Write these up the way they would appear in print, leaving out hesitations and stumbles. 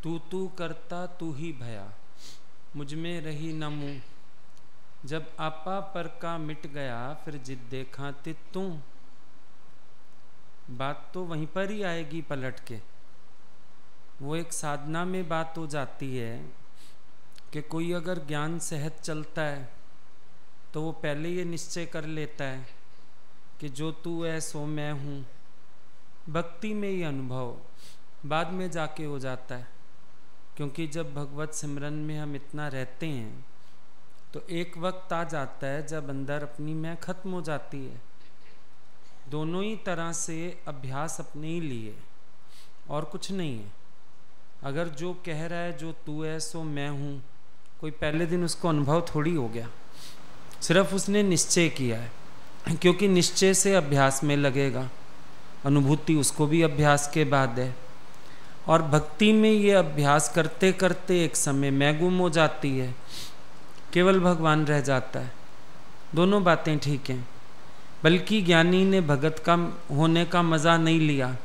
तू करता तू ही भया, मुझ में रही न मुँह। जब आपा पर का मिट गया, फिर जिद देखा तितू। बात तो वहीं पर ही आएगी पलट के। वो एक साधना में बात हो जाती है कि कोई अगर ज्ञान सहज चलता है तो वो पहले ये निश्चय कर लेता है कि जो तू है सो मैं हूँ। भक्ति में ये अनुभव बाद में जाके हो जाता है, क्योंकि जब भगवत सिमरन में हम इतना रहते हैं तो एक वक्त आ जाता है जब अंदर अपनी मैं खत्म हो जाती है। दोनों ही तरह से अभ्यास अपने ही लिए और कुछ नहीं है। अगर जो कह रहा है जो तू है सो मैं हूँ, कोई पहले दिन उसको अनुभव थोड़ी हो गया, सिर्फ उसने निश्चय किया है, क्योंकि निश्चय से अभ्यास में लगेगा। अनुभूति उसको भी अभ्यास के बाद है। और भक्ति में ये अभ्यास करते करते एक समय मैं गुम हो जाती है, केवल भगवान रह जाता है। दोनों बातें ठीक हैं, बल्कि ज्ञानी ने भगत का होने का मज़ा नहीं लिया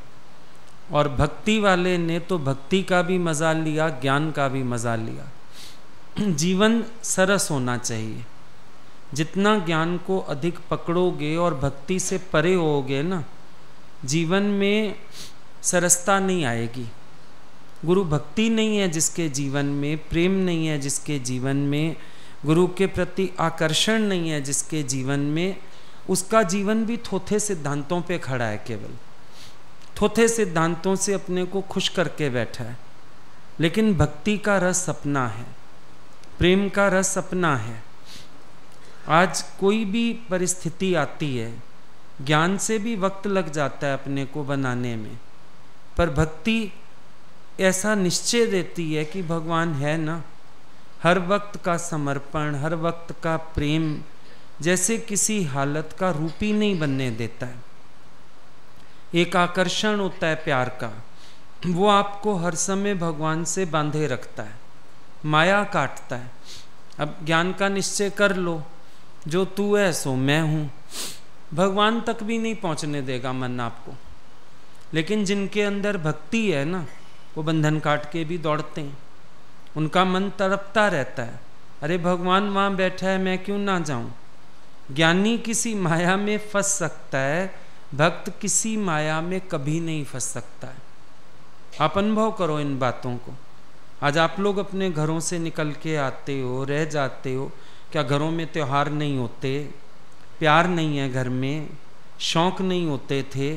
और भक्ति वाले ने तो भक्ति का भी मज़ा लिया, ज्ञान का भी मज़ा लिया। जीवन सरस होना चाहिए। जितना ज्ञान को अधिक पकड़ोगे और भक्ति से परे होगे ना, जीवन में सरसता नहीं आएगी। गुरु भक्ति नहीं है जिसके जीवन में, प्रेम नहीं है जिसके जीवन में, गुरु के प्रति आकर्षण नहीं है जिसके जीवन में, उसका जीवन भी थोथे सिद्धांतों पे खड़ा है। केवल थोथे सिद्धांतों से अपने को खुश करके बैठा है। लेकिन भक्ति का रस अपना है, प्रेम का रस अपना है। आज कोई भी परिस्थिति आती है, ज्ञान से भी वक्त लग जाता है अपने को बनाने में, पर भक्ति ऐसा निश्चय देती है कि भगवान है ना। हर वक्त का समर्पण, हर वक्त का प्रेम जैसे किसी हालत का रूप ही नहीं बनने देता है। एक आकर्षण होता है प्यार का, वो आपको हर समय भगवान से बांधे रखता है, माया काटता है। अब ज्ञान का निश्चय कर लो, जो तू है सो मैं हूँ, भगवान तक भी नहीं पहुँचने देगा मन आपको। लेकिन जिनके अंदर भक्ति है ना, वो बंधन काट के भी दौड़ते हैं। उनका मन तड़पता रहता है, अरे भगवान वहाँ बैठा है, मैं क्यों ना जाऊँ। ज्ञानी किसी माया में फंस सकता है, भक्त किसी माया में कभी नहीं फंस सकता है। आप अनुभव करो इन बातों को। आज आप लोग अपने घरों से निकल के आते हो, रह जाते हो, क्या घरों में त्योहार नहीं होते, प्यार नहीं है घर में, शौक़ नहीं होते थे,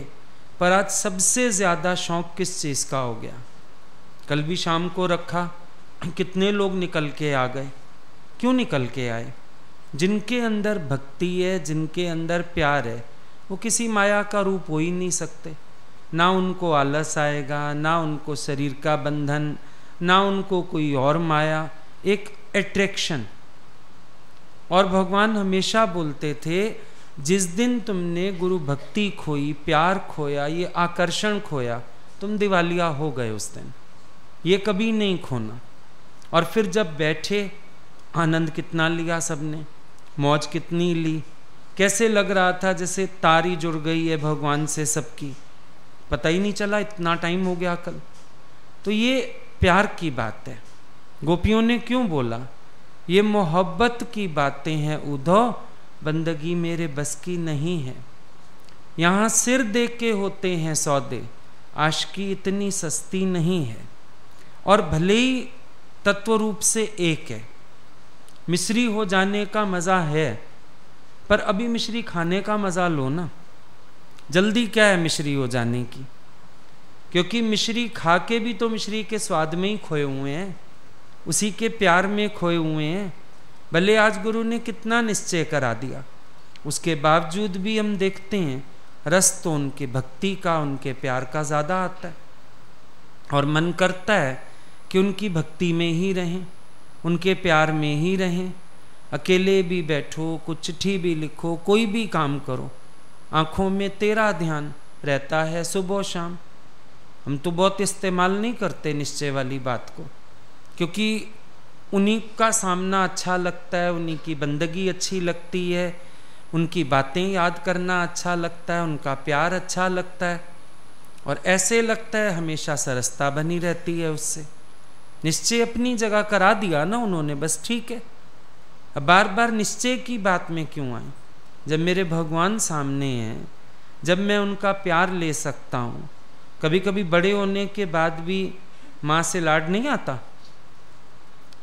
पर आज सबसे ज़्यादा शौक़ किस चीज़ का हो गया। कल भी शाम को रखा, कितने लोग निकल के आ गए। क्यों निकल के आए? जिनके अंदर भक्ति है, जिनके अंदर प्यार है, वो किसी माया का रूप हो ही नहीं सकते। ना उनको आलस आएगा, ना उनको शरीर का बंधन, ना उनको कोई और माया, एक अट्रैक्शन। और भगवान हमेशा बोलते थे, जिस दिन तुमने गुरु भक्ति खोई, प्यार खोया, ये आकर्षण खोया, तुम दिवालिया हो गए उस दिन। ये कभी नहीं खोना। और फिर जब बैठे, आनंद कितना लिया सबने, मौज कितनी ली, कैसे लग रहा था जैसे तारी जुड़ गई है भगवान से सबकी, पता ही नहीं चला इतना टाइम हो गया कल। तो ये प्यार की बात है। गोपियों ने क्यों बोला, ये मोहब्बत की बातें हैं उधो, बंदगी मेरे बस की नहीं है। यहाँ सिर दे के होते हैं सौदे, आशिकी इतनी सस्ती नहीं है। और भले ही तत्व रूप से एक है, मिश्री हो जाने का मज़ा है, पर अभी मिश्री खाने का मज़ा लो ना। जल्दी क्या है मिश्री हो जाने की, क्योंकि मिश्री खा के भी तो मिश्री के स्वाद में ही खोए हुए हैं, उसी के प्यार में खोए हुए हैं। भले आज गुरु ने कितना निश्चय करा दिया, उसके बावजूद भी हम देखते हैं रस तो उनके भक्ति का, उनके प्यार का ज़्यादा आता है। और मन करता है कि उनकी भक्ति में ही रहें, उनके प्यार में ही रहें। अकेले भी बैठो, कुछ चिट्ठी भी लिखो, कोई भी काम करो, आँखों में तेरा ध्यान रहता है सुबह शाम। हम तो बहुत इस्तेमाल नहीं करते निश्चय वाली बात को, क्योंकि उन्हीं का सामना अच्छा लगता है, उन्हीं की बंदगी अच्छी लगती है, उनकी बातें याद करना अच्छा लगता है, उनका प्यार अच्छा लगता है। और ऐसे लगता है हमेशा सरसता बनी रहती है उससे। निश्चय अपनी जगह करा दिया ना उन्होंने, बस ठीक है। अब बार बार निश्चय की बात में क्यों आए? जब मेरे भगवान सामने हैं, जब मैं उनका प्यार ले सकता हूँ। कभी कभी बड़े होने के बाद भी माँ से लाड नहीं आता।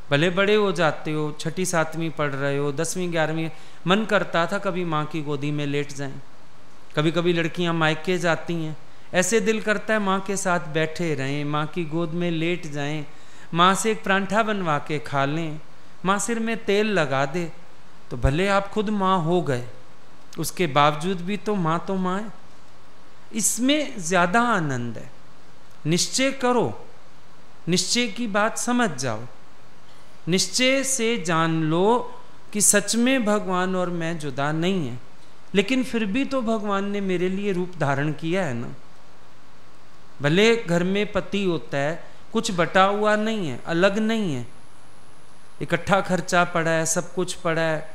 भले बड़े हो जाते हो, 6ठी 7वीं पढ़ रहे हो, 10वीं 11वीं, मन करता था कभी माँ की गोदी में लेट जाएं। कभी कभी लड़कियाँ मायके जाती हैं, ऐसे दिल करता है माँ के साथ बैठे रहें, माँ की गोद में लेट जाएं, माँ से एक परांठा बनवा के खा लें, माँ सिर में तेल लगा दे। तो भले आप खुद माँ हो गए, उसके बावजूद भी तो माँ है। इसमें ज़्यादा आनंद है। निश्चय करो, निश्चय की बात समझ जाओ, निश्चय से जान लो कि सच में भगवान और मैं जुदा नहीं है। लेकिन फिर भी तो भगवान ने मेरे लिए रूप धारण किया है ना। भले घर में पति होता है, कुछ बटा हुआ नहीं है, अलग नहीं है, इकट्ठा खर्चा पड़ा है, सब कुछ पड़ा है,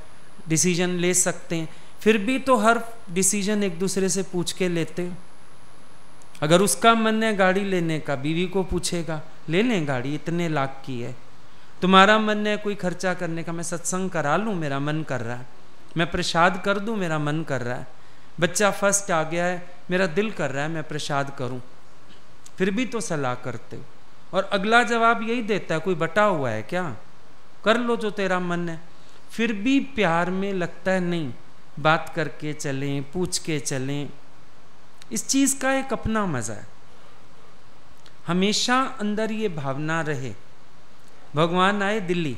डिसीजन ले सकते हैं, फिर भी तो हर डिसीजन एक दूसरे से पूछ के लेते हैं। अगर उसका मन है गाड़ी लेने का, बीवी को पूछेगा ले लें गाड़ी, इतने लाख की है। तुम्हारा मन है कोई खर्चा करने का, मैं सत्संग करा लूँ, मेरा मन कर रहा है, मैं प्रसाद कर दूँ, मेरा मन कर रहा है, बच्चा फर्स्ट आ गया है, मेरा दिल कर रहा है मैं प्रसाद करूँ, फिर भी तो सलाह करते हो। और अगला जवाब यही देता है, कोई बटा हुआ है क्या, कर लो जो तेरा मन है। फिर भी प्यार में लगता है नहीं, बात करके चलें, पूछ के चलें। इस चीज़ का एक अपना मज़ा है। हमेशा अंदर ये भावना रहे। भगवान आए दिल्ली,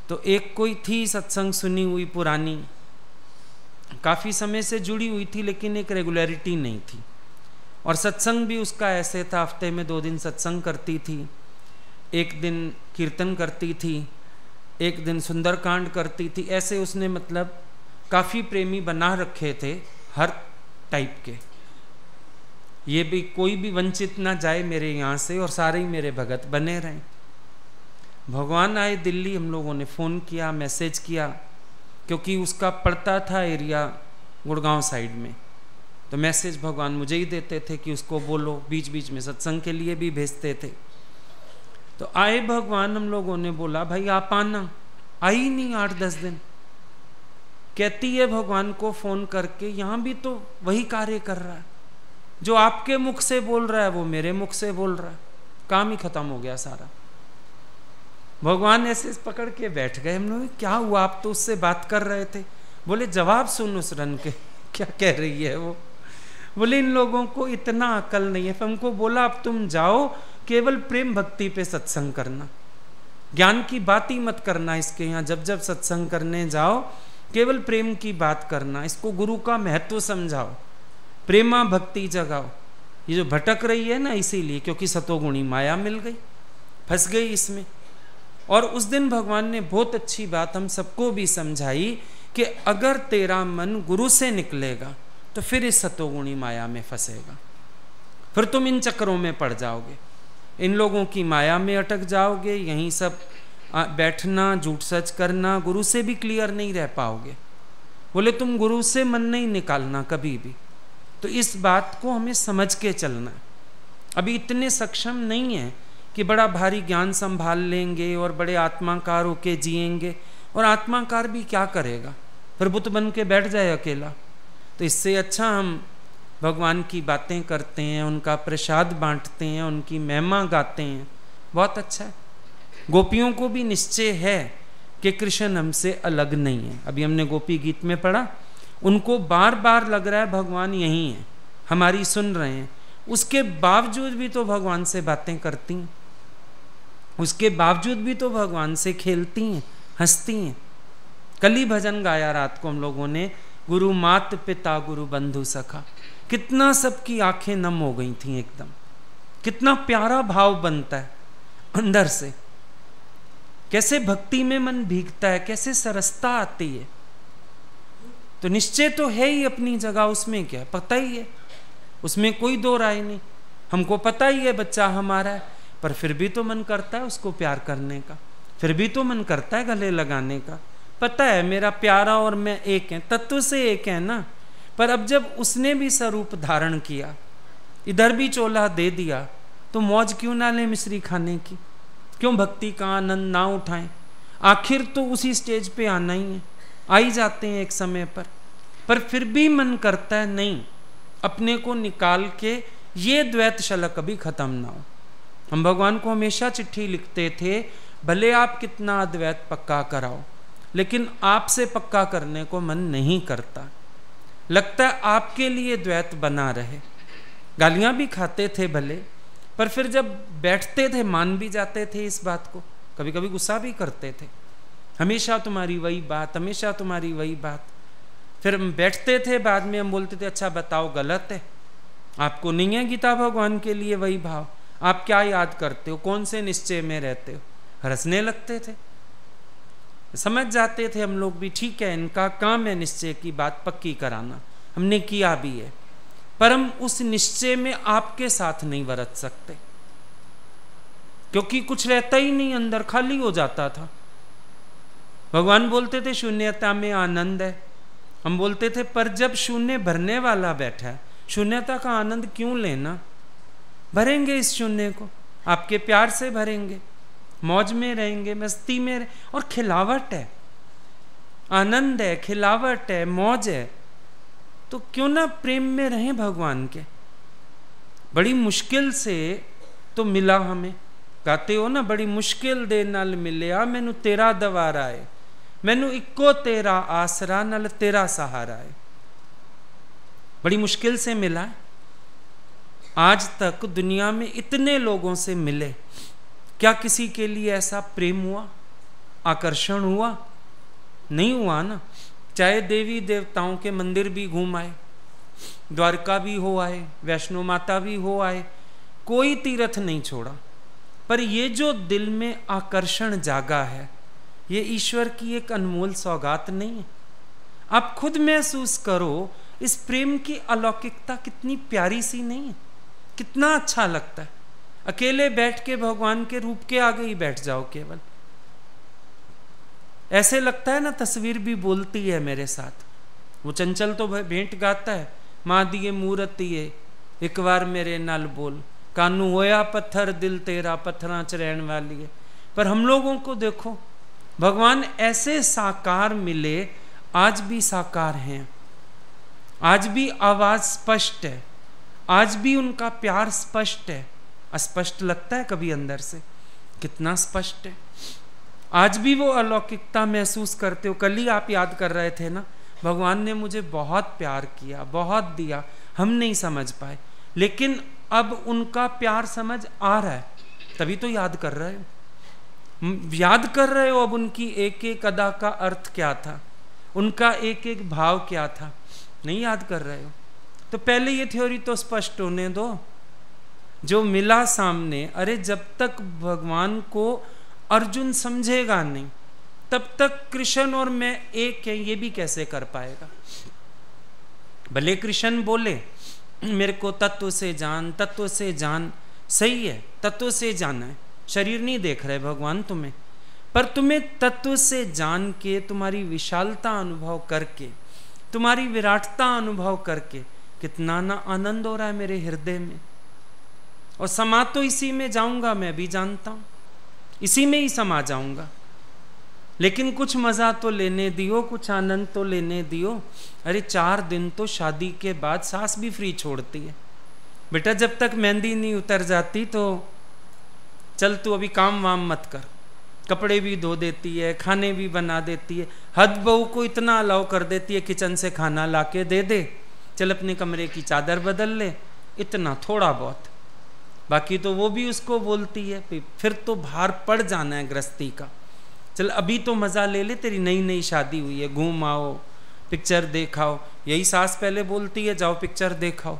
तो एक कोई थी सत्संग सुनी हुई पुरानी, काफ़ी समय से जुड़ी हुई थी, लेकिन एक रेगुलरिटी नहीं थी। और सत्संग भी उसका ऐसे था, हफ्ते में 2 दिन सत्संग करती थी, एक दिन कीर्तन करती थी, एक दिन सुंदरकांड करती थी। ऐसे उसने मतलब काफ़ी प्रेमी बना रखे थे हर टाइप के। ये भी कोई भी वंचित ना जाए मेरे यहाँ से, और सारे ही मेरे भगत बने रहें। भगवान आए दिल्ली, हम लोगों ने फ़ोन किया, मैसेज किया, क्योंकि उसका पड़ता था एरिया गुड़गांव साइड में, तो मैसेज भगवान मुझे ही देते थे कि उसको बोलो, बीच बीच में सत्संग के लिए भी भेजते थे। तो आए भगवान, हम लोगों ने बोला भाई आप आना, आई नहीं 8-10 दिन। कहती है भगवान को फ़ोन करके, यहाँ भी तो वही कार्य कर रहा है, जो आपके मुख से बोल रहा है वो मेरे मुख से बोल रहा है, काम ही खत्म हो गया सारा। भगवान ऐसे पकड़ के बैठ गए। हम लोग क्या हुआ, आप तो उससे बात कर रहे थे। बोले जवाब सुन उस रन के, क्या कह रही है वो। बोले इन लोगों को इतना अकल नहीं है। फिर हमको बोला अब तुम जाओ, केवल प्रेम भक्ति पे सत्संग करना, ज्ञान की बात ही मत करना इसके यहाँ। जब जब सत्संग करने जाओ केवल प्रेम की बात करना, इसको गुरु का महत्व समझाओ, प्रेमा भक्ति जगाओ। ये जो भटक रही है ना, इसीलिए क्योंकि सतोगुणी माया मिल गई, फंस गई इसमें। और उस दिन भगवान ने बहुत अच्छी बात हम सबको भी समझाई कि अगर तेरा मन गुरु से निकलेगा तो फिर इस सतोगुणी माया में फंसेगा, फिर तुम इन चक्करों में पड़ जाओगे, इन लोगों की माया में अटक जाओगे, यहीं सब बैठना, झूठ सच करना, गुरु से भी क्लियर नहीं रह पाओगे। बोले तुम गुरु से मन नहीं निकालना कभी भी। तो इस बात को हमें समझ के चलना है। अभी इतने सक्षम नहीं है कि बड़ा भारी ज्ञान संभाल लेंगे और बड़े आत्माकार होके जिएंगे, और आत्माकार भी क्या करेगा, फिर बुत बन के बैठ जाए अकेला। तो इससे अच्छा हम भगवान की बातें करते हैं, उनका प्रसाद बांटते हैं, उनकी महिमा गाते हैं, बहुत अच्छा है। गोपियों को भी निश्चय है कि कृष्ण हमसे अलग नहीं है। अभी हमने गोपी गीत में पढ़ा, उनको बार बार लग रहा है भगवान यहीं है, हमारी सुन रहे हैं, उसके बावजूद भी तो भगवान से बातें करती हैं, उसके बावजूद भी तो भगवान से खेलती हैं, हंसती हैं। कल ही भजन गाया रात को हम लोगों ने, गुरु मात पिता गुरु बंधु सखा। कितना सबकी आंखें नम हो गई थी एकदम, कितना प्यारा भाव बनता है अंदर से, कैसे भक्ति में मन भीगता है, कैसे सरसता आती है। तो निश्चय तो है ही अपनी जगह, उसमें क्या पता ही है, उसमें कोई दो राय नहीं। हमको पता ही है बच्चा हमारा है, पर फिर भी तो मन करता है उसको प्यार करने का, फिर भी तो मन करता है गले लगाने का। पता है मेरा प्यारा और मैं एक हैं, तत्व से एक है ना। पर अब जब उसने भी स्वरूप धारण किया, इधर भी चोला दे दिया, तो मौज क्यों ना ले मिश्री खाने की। क्यों भक्ति का आनंद ना उठाएं? आखिर तो उसी स्टेज पे आना ही है, आ ही जाते हैं एक समय पर फिर भी मन करता है नहीं, अपने को निकाल के ये द्वैत शलक कभी खत्म ना हो। हम भगवान को हमेशा चिट्ठी लिखते थे, भले आप कितना अद्वैत पक्का कराओ, लेकिन आपसे पक्का करने को मन नहीं करता। लगता है आपके लिए द्वैत बना रहे। गालियां भी खाते थे भले, पर फिर जब बैठते थे मान भी जाते थे इस बात को, कभी कभी गुस्सा भी करते थे, हमेशा तुम्हारी वही बात, हमेशा तुम्हारी वही बात। फिर हम बैठते थे, बाद में हम बोलते थे अच्छा बताओ गलत है, आपको नहीं है गीता भगवान के लिए वही भाव, आप क्या याद करते हो, कौन से निश्चय में रहते हो? हंसने लगते थे। समझ जाते थे हम लोग भी, ठीक है इनका काम है निश्चय की बात पक्की कराना, हमने किया भी है, पर हम उस निश्चय में आपके साथ नहीं बरत सकते, क्योंकि कुछ रहता ही नहीं, अंदर खाली हो जाता था। भगवान बोलते थे शून्यता में आनंद है, हम बोलते थे पर जब शून्य भरने वाला बैठा है, शून्यता का आनंद क्यों लेना? भरेंगे इस शून्य को, आपके प्यार से भरेंगे, मौज में रहेंगे, मस्ती में और खिलावट है, आनंद है, खिलावट है, मौज है, तो क्यों ना प्रेम में रहें भगवान के। बड़ी मुश्किल से तो मिला हमें, गाते हो ना, बड़ी मुश्किल दे नाल मिलिया मैनू तेरा दवारा है, मैनू इक्को तेरा आसरा नाल तेरा सहारा है। बड़ी मुश्किल से मिला। आज तक दुनिया में इतने लोगों से मिले, क्या किसी के लिए ऐसा प्रेम हुआ, आकर्षण हुआ? नहीं हुआ ना। चाहे देवी देवताओं के मंदिर भी घूम आए, द्वारका भी हो आए, वैष्णो माता भी हो आए, कोई तीर्थ नहीं छोड़ा, पर ये जो दिल में आकर्षण जागा है, ये ईश्वर की एक अनमोल सौगात नहीं है? आप खुद महसूस करो, इस प्रेम की अलौकिकता कितनी प्यारी सी नहीं है? कितना अच्छा लगता है। अकेले बैठ के भगवान के रूप के आगे ही बैठ जाओ केवल, ऐसे लगता है ना, तस्वीर भी बोलती है मेरे साथ। वो चंचल तो भेंट गाता है, माँ दिए मूर्तिए एक बार मेरे नाल बोल, कानू होया पत्थर दिल तेरा पत्थरा च रहन वाली है। पर हम लोगों को देखो, भगवान ऐसे साकार मिले, आज भी साकार हैं, आज भी आवाज स्पष्ट है, आज भी उनका प्यार स्पष्ट है। अस्पष्ट लगता है कभी अंदर से, कितना स्पष्ट है। आज भी वो अलौकिकता महसूस करते हो। कल ही आप याद कर रहे थे ना, भगवान ने मुझे बहुत प्यार किया, बहुत दिया, हम नहीं समझ पाए, लेकिन अब उनका प्यार समझ आ रहा है, तभी तो याद कर रहे हो। याद कर रहे हो अब उनकी एक एक अदा का अर्थ क्या था, उनका एक एक भाव क्या था, नहीं याद कर रहे हो। तो पहले ये थ्योरी तो स्पष्ट होने दो, जो मिला सामने। अरे जब तक भगवान को अर्जुन समझेगा नहीं, तब तक कृष्ण और मैं एक है, ये भी कैसे कर पाएगा? भले कृष्ण बोले मेरे को तत्व से जान, तत्व से जान, सही है, तत्व से जाना है, शरीर नहीं देख रहे भगवान तुम्हें, पर तुम्हें तत्व से जान के, तुम्हारी विशालता अनुभव करके, तुम्हारी विराटता अनुभव करके कितना ना आनंद हो रहा है मेरे हृदय में। और समा तो इसी में जाऊंगा, मैं भी जानता हूं, इसी में ही समा जाऊंगा, लेकिन कुछ मजा तो लेने दियो, कुछ आनंद तो लेने दियो। अरे 4 दिन तो शादी के बाद सास भी फ्री छोड़ती है, बेटा जब तक मेहंदी नहीं उतर जाती तो चल तू अभी काम वाम मत कर, कपड़े भी धो देती है, खाने भी बना देती है, हद बहू को इतना अलाउ कर देती है किचन से खाना लाके दे दे, चल अपने कमरे की चादर बदल ले, इतना थोड़ा बहुत, बाकी तो वो भी उसको बोलती है। फिर तो भार पड़ जाना है गृहस्थी का, चल अभी तो मज़ा ले ले, तेरी नई नई शादी हुई है, घूम आओ, पिक्चर देखाओ। यही सास पहले बोलती है जाओ पिक्चर देखाओ,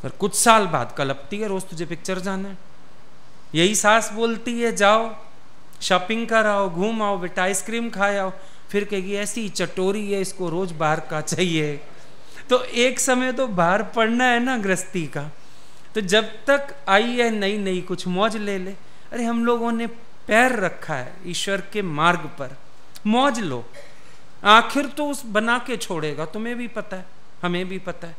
पर कुछ साल बाद कलपती है रोज तुझे पिक्चर जाना है। यही सास बोलती है जाओ शॉपिंग कराओ, घूम आओ बेटा, आइसक्रीम खाए आओ, फिर कहेगी ऐसी चटोरी है इसको रोज बाहर का चाहिए। तो एक समय तो बाहर पड़ना है ना गृहस्थी का, तो जब तक आई है नई नई कुछ मौज ले ले। अरे हम लोगों ने पैर रखा है ईश्वर के मार्ग पर, मौज लो, आखिर तो उस बना के छोड़ेगा, तुम्हें भी पता है, हमें भी पता है,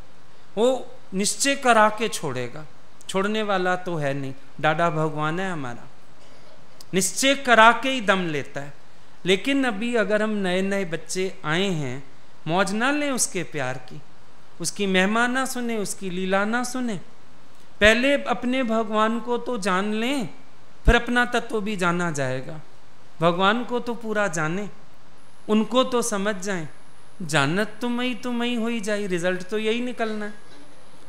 वो निश्चय करा के छोड़ेगा, छोड़ने वाला तो है नहीं, डाडा भगवान है हमारा। निश्चय करा के ही दम लेता है। लेकिन अभी अगर हम नए नए बच्चे आए हैं, मौज ना लें उसके प्यार की, उसकी महिमा ना सुने, उसकी लीला ना सुने। पहले अपने भगवान को तो जान लें, फिर अपना तत्व भी जाना जाएगा। भगवान को तो पूरा जाने, उनको तो समझ जाएं। जानत तुम्हें हो ही जाए, रिजल्ट तो यही निकलना है।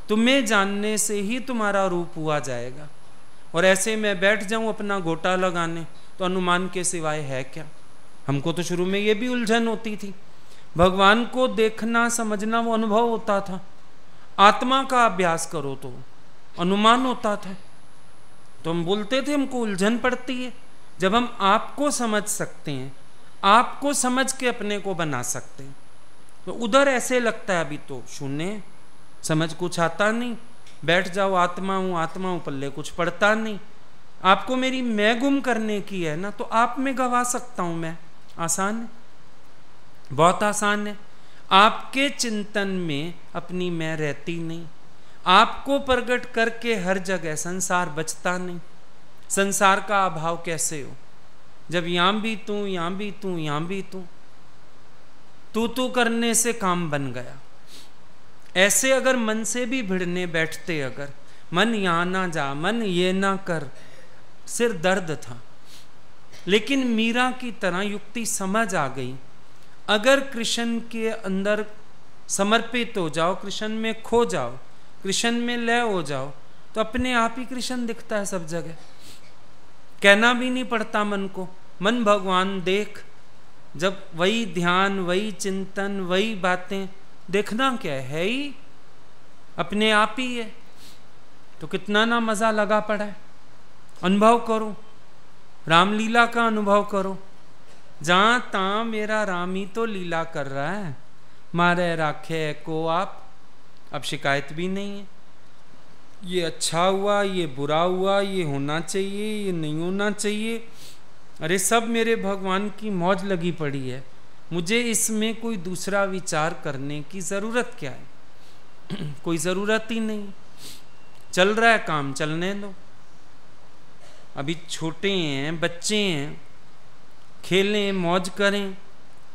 तुम्हें जानने से ही तुम्हारा रूप हुआ जाएगा। और ऐसे मैं बैठ जाऊं अपना गोटा लगाने, तो अनुमान के सिवाय है क्या। हमको तो शुरू में ये भी उलझन होती थी। भगवान को देखना समझना वो अनुभव होता था, आत्मा का अभ्यास करो तो अनुमान होता था। तो हम बोलते थे हमको उलझन पड़ती है। जब हम आपको समझ सकते हैं, आपको समझ के अपने को बना सकते हैं, तो उधर ऐसे लगता है अभी तो शून्य, समझ कुछ आता नहीं। बैठ जाओ आत्मा हूं पल्ले कुछ पड़ता नहीं। आपको मेरी मैं गुम करने की है ना, तो आप में गवा सकता हूं मैं। आसान है, बहुत आसान है। आपके चिंतन में अपनी मैं रहती नहीं, आपको प्रकट करके हर जगह संसार बचता नहीं। संसार का अभाव कैसे हो, जब यहां भी तू, यहां भी तू, यहां भी तू करने से काम बन गया। ऐसे अगर मन से भी भिड़ने बैठते, अगर मन यहां ना जा, मन ये ना कर, सिर दर्द था। लेकिन मीरा की तरह युक्ति समझ आ गई। अगर कृष्ण के अंदर समर्पित हो जाओ, कृष्ण में खो जाओ, कृष्ण में लय हो जाओ, तो अपने आप ही कृष्ण दिखता है सब जगह। कहना भी नहीं पड़ता मन को, मन भगवान देख। जब वही ध्यान, वही चिंतन, वही बातें, देखना क्या है ही अपने आप ही है। तो कितना ना मजा लगा पड़ा है। अनुभव करो, रामलीला का अनुभव करो। जहां तां मेरा राम ही तो लीला कर रहा है, मारे राखे को आप। अब शिकायत भी नहीं है, ये अच्छा हुआ, ये बुरा हुआ, ये होना चाहिए, ये नहीं होना चाहिए। अरे सब मेरे भगवान की मौज लगी पड़ी है, मुझे इसमें कोई दूसरा विचार करने की ज़रूरत क्या है। कोई ज़रूरत ही नहीं। चल रहा है काम, चलने दो। अभी छोटे हैं, बच्चे हैं, खेलें मौज करें।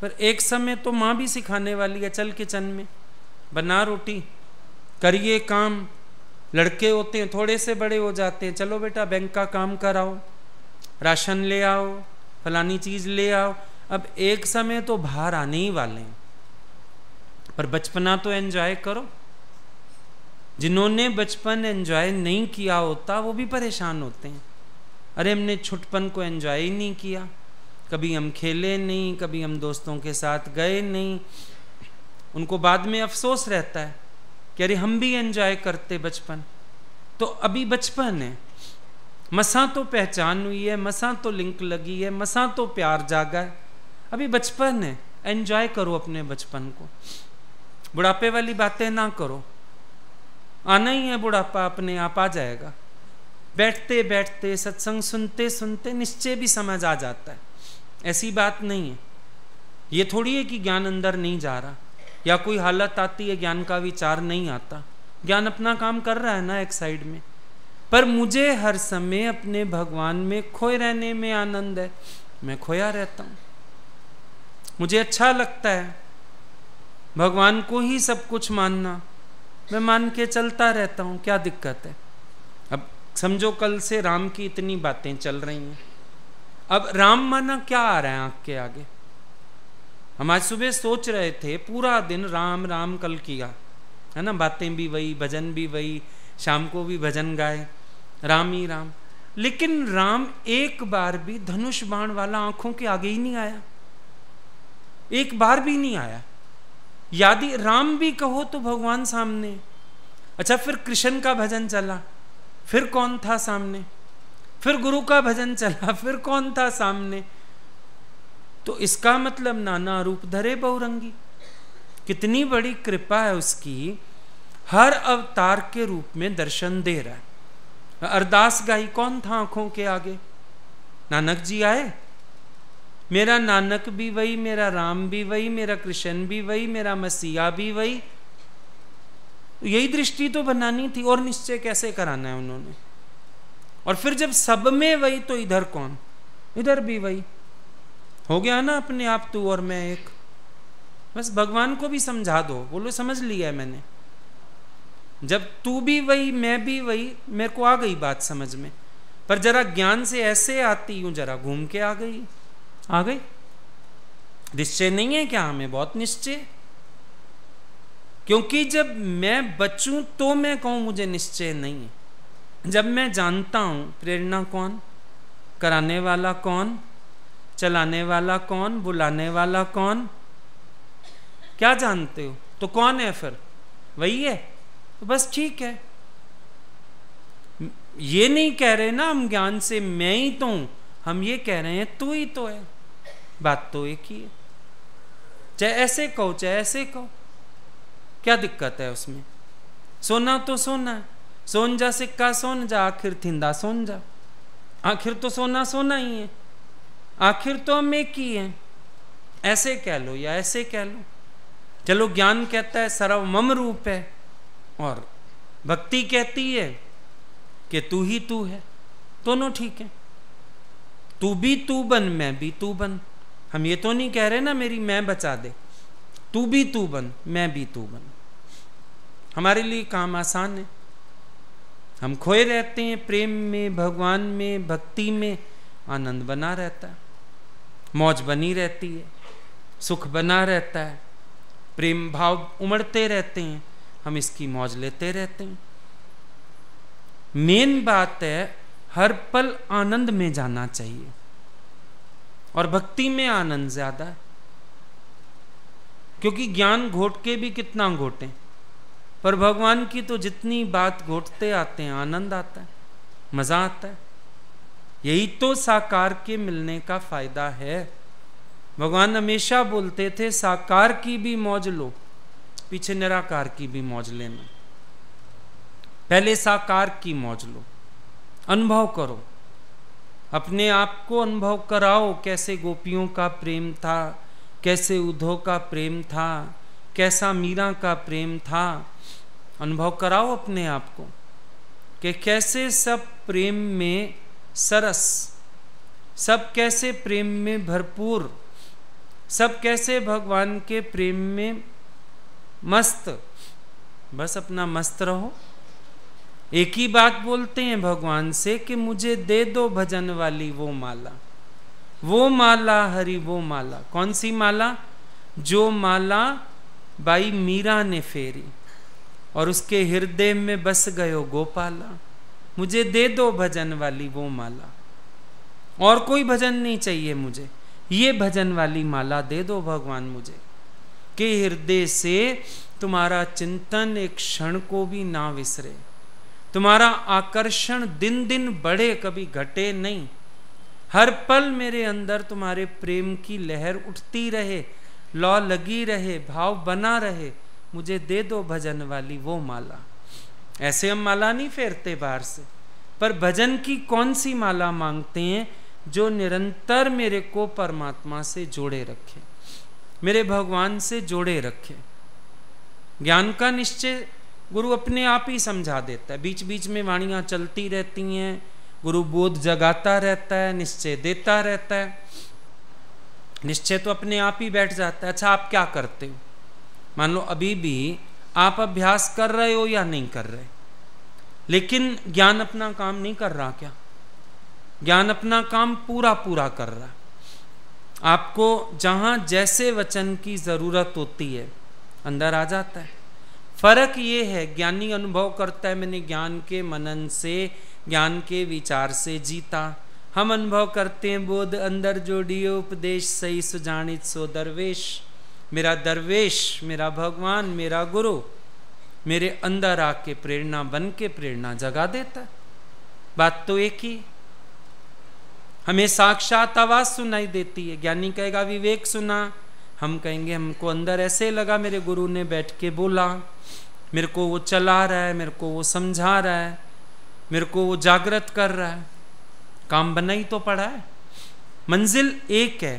पर एक समय तो माँ भी सिखाने वाली है, चल किचन में बना रोटी, करिए काम। लड़के होते हैं थोड़े से बड़े हो जाते हैं, चलो बेटा बैंक का काम कराओ, राशन ले आओ, फलानी चीज़ ले आओ। अब एक समय तो बाहर आने ही वाले हैं, पर बचपना तो एंजॉय करो। जिन्होंने बचपन एंजॉय नहीं किया होता वो भी परेशान होते हैं। अरे हमने छुटपन को एंजॉय ही नहीं किया, कभी हम खेले नहीं, कभी हम दोस्तों के साथ गए नहीं। उनको बाद में अफसोस रहता है कि अरे हम भी एंजॉय करते बचपन। तो अभी बचपन है, मसां तो पहचान हुई है, मसां तो लिंक लगी है, मसां तो प्यार जागा है। अभी बचपन है, एंजॉय करो अपने बचपन को। बुढ़ापे वाली बातें ना करो, आना ही है बुढ़ापा, अपने आप आ जाएगा। बैठते बैठते सत्संग सुनते सुनते निश्चय भी समझ आ जाता है। ऐसी बात नहीं है, ये थोड़ी है कि ज्ञान अंदर नहीं जा रहा, या कोई हालत आती है ज्ञान का विचार नहीं आता। ज्ञान अपना काम कर रहा है ना एक साइड में। पर मुझे हर समय अपने भगवान में खोए रहने में आनंद है, मैं खोया रहता हूँ। मुझे अच्छा लगता है भगवान को ही सब कुछ मानना, मैं मान के चलता रहता हूँ, क्या दिक्कत है। अब समझो कल से राम की इतनी बातें चल रही हैं, अब राम माना क्या आ रहा है आंख के आगे। हम आज सुबह सोच रहे थे पूरा दिन राम राम कल किया है ना, बातें भी वही, भजन भी वही, शाम को भी भजन गाए, राम ही राम। लेकिन राम एक बार भी धनुष बाण वाला आंखों के आगे ही नहीं आया, एक बार भी नहीं आया। यदि राम भी कहो तो भगवान सामने। अच्छा फिर कृष्ण का भजन चला, फिर कौन था सामने, फिर गुरु का भजन चला, फिर कौन था सामने। तो इसका मतलब नाना रूप धरे बहुरंगी। कितनी बड़ी कृपा है उसकी, हर अवतार के रूप में दर्शन दे रहा है। अरदास गाई, कौन था आंखों के आगे, नानक जी आए। मेरा नानक भी वही, मेरा राम भी वही, मेरा कृष्ण भी वही, मेरा मसीहा भी वही। यही दृष्टि तो बनानी थी, और निश्चय कैसे कराना है उन्होंने। और फिर जब सब में वही, तो इधर कौन। इधर भी वही हो गया ना, अपने आप तू और मैं एक। बस भगवान को भी समझा दो, बोलो समझ लिया है मैंने। जब तू भी वही मैं भी वही, मेरे को आ गई बात समझ में, पर जरा ज्ञान से ऐसे आती हूं, जरा घूम के आ गई। निश्चय नहीं है क्या हमें? बहुत निश्चय। क्योंकि जब मैं बचूं तो मैं कहूं मुझे निश्चय नहीं है। जब मैं जानता हूं प्रेरणा कौन, कराने वाला कौन, चलाने वाला कौन, बुलाने वाला कौन, क्या जानते हो तो कौन है फिर? वही है। तो बस ठीक है। ये नहीं कह रहे ना हम ज्ञान से मैं ही तो हूं, हम ये कह रहे हैं तू ही तो है। बात तो एक ही है, चाहे ऐसे कहो चाहे ऐसे कहो, क्या दिक्कत है उसमें? सोना तो सोना, सोन जा सिक्का सोन जा, आखिर थिंदा सोन जा। आखिर तो सोना सोना ही है, आखिर तो हम एक ही हैं। ऐसे कह लो या ऐसे कह लो। चलो ज्ञान कहता है सर्व मम रूप है, और भक्ति कहती है कि तू ही तू है। दोनों ठीक है। तू भी तू बन, मैं भी तू बन। हम ये तो नहीं कह रहे ना मेरी मैं बचा दे। तू भी तू बन, मैं भी तू बन। हमारे लिए काम आसान है। हम खोए रहते हैं प्रेम में, भगवान में, भक्ति में। आनंद बना रहता है, मौज बनी रहती है, सुख बना रहता है, प्रेम भाव उमड़ते रहते हैं, हम इसकी मौज लेते रहते हैं। मेन बात है हर पल आनंद में जाना चाहिए, और भक्ति में आनंद ज्यादा है। क्योंकि ज्ञान घोट के भी कितना घोटे, पर भगवान की तो जितनी बात घोटते आते हैं आनंद आता है, मजा आता है। यही तो साकार के मिलने का फायदा है। भगवान हमेशा बोलते थे साकार की भी मौज लो, पीछे निराकार की भी मौज लेना। पहले साकार की मौज लो, अनुभव करो, अपने आप को अनुभव कराओ। कैसे गोपियों का प्रेम था, कैसे उद्धव का प्रेम था, कैसा मीरा का प्रेम था। अनुभव कराओ अपने आप को कि कैसे सब प्रेम में सरस, सब कैसे प्रेम में भरपूर, सब कैसे भगवान के प्रेम में मस्त। बस अपना मस्त रहो। एक ही बात बोलते हैं भगवान से कि मुझे दे दो भजन वाली वो माला, वो माला हरि वो माला। कौन सी माला? जो माला बाई मीरा ने फेरी और उसके हृदय में बस गयो गोपाला। मुझे दे दो भजन वाली वो माला, और कोई भजन नहीं चाहिए मुझे, ये भजन वाली माला दे दो भगवान मुझे, कि हृदय से तुम्हारा चिंतन एक क्षण को भी ना विसरे, तुम्हारा आकर्षण दिन दिन बढ़े, कभी घटे नहीं। हर पल मेरे अंदर तुम्हारे प्रेम की लहर उठती रहे, लौ लगी रहे, भाव बना रहे। मुझे दे दो भजन वाली वो माला। ऐसे हम माला नहीं फेरते बाहर से, पर भजन की कौन सी माला मांगते हैं? जो निरंतर मेरे को परमात्मा से जोड़े रखे, मेरे भगवान से जोड़े रखे। ज्ञान का निश्चय गुरु अपने आप ही समझा देता है। बीच बीच में वाणियां चलती रहती हैं, गुरु बोध जगाता रहता है, निश्चय देता रहता है। निश्चय तो अपने आप ही बैठ जाता है। अच्छा आप क्या करते हो? मान लो अभी भी आप अभ्यास कर रहे हो या नहीं कर रहे, लेकिन ज्ञान अपना काम नहीं कर रहा क्या? ज्ञान अपना काम पूरा पूरा कर रहा। आपको जहां जैसे वचन की जरूरत होती है अंदर आ जाता है। फर्क ये है, ज्ञानी अनुभव करता है मैंने ज्ञान के मनन से, ज्ञान के विचार से जीता। हम अनुभव करते हैं बोध अंदर जोड़ियो उपदेश सही सुजानित सो दरवेश। मेरा दरवेश, मेरा भगवान, मेरा गुरु मेरे अंदर आके प्रेरणा बन के प्रेरणा जगा देता है। बात तो एक ही। हमें साक्षात आवाज सुनाई देती है। ज्ञानी कहेगा विवेक सुना, हम कहेंगे हमको अंदर ऐसे लगा मेरे गुरु ने बैठ के बोला, मेरे को वो चला रहा है, मेरे को वो समझा रहा है, मेरे को वो जागृत कर रहा है। काम बना ही तो पड़ा है। मंजिल एक है,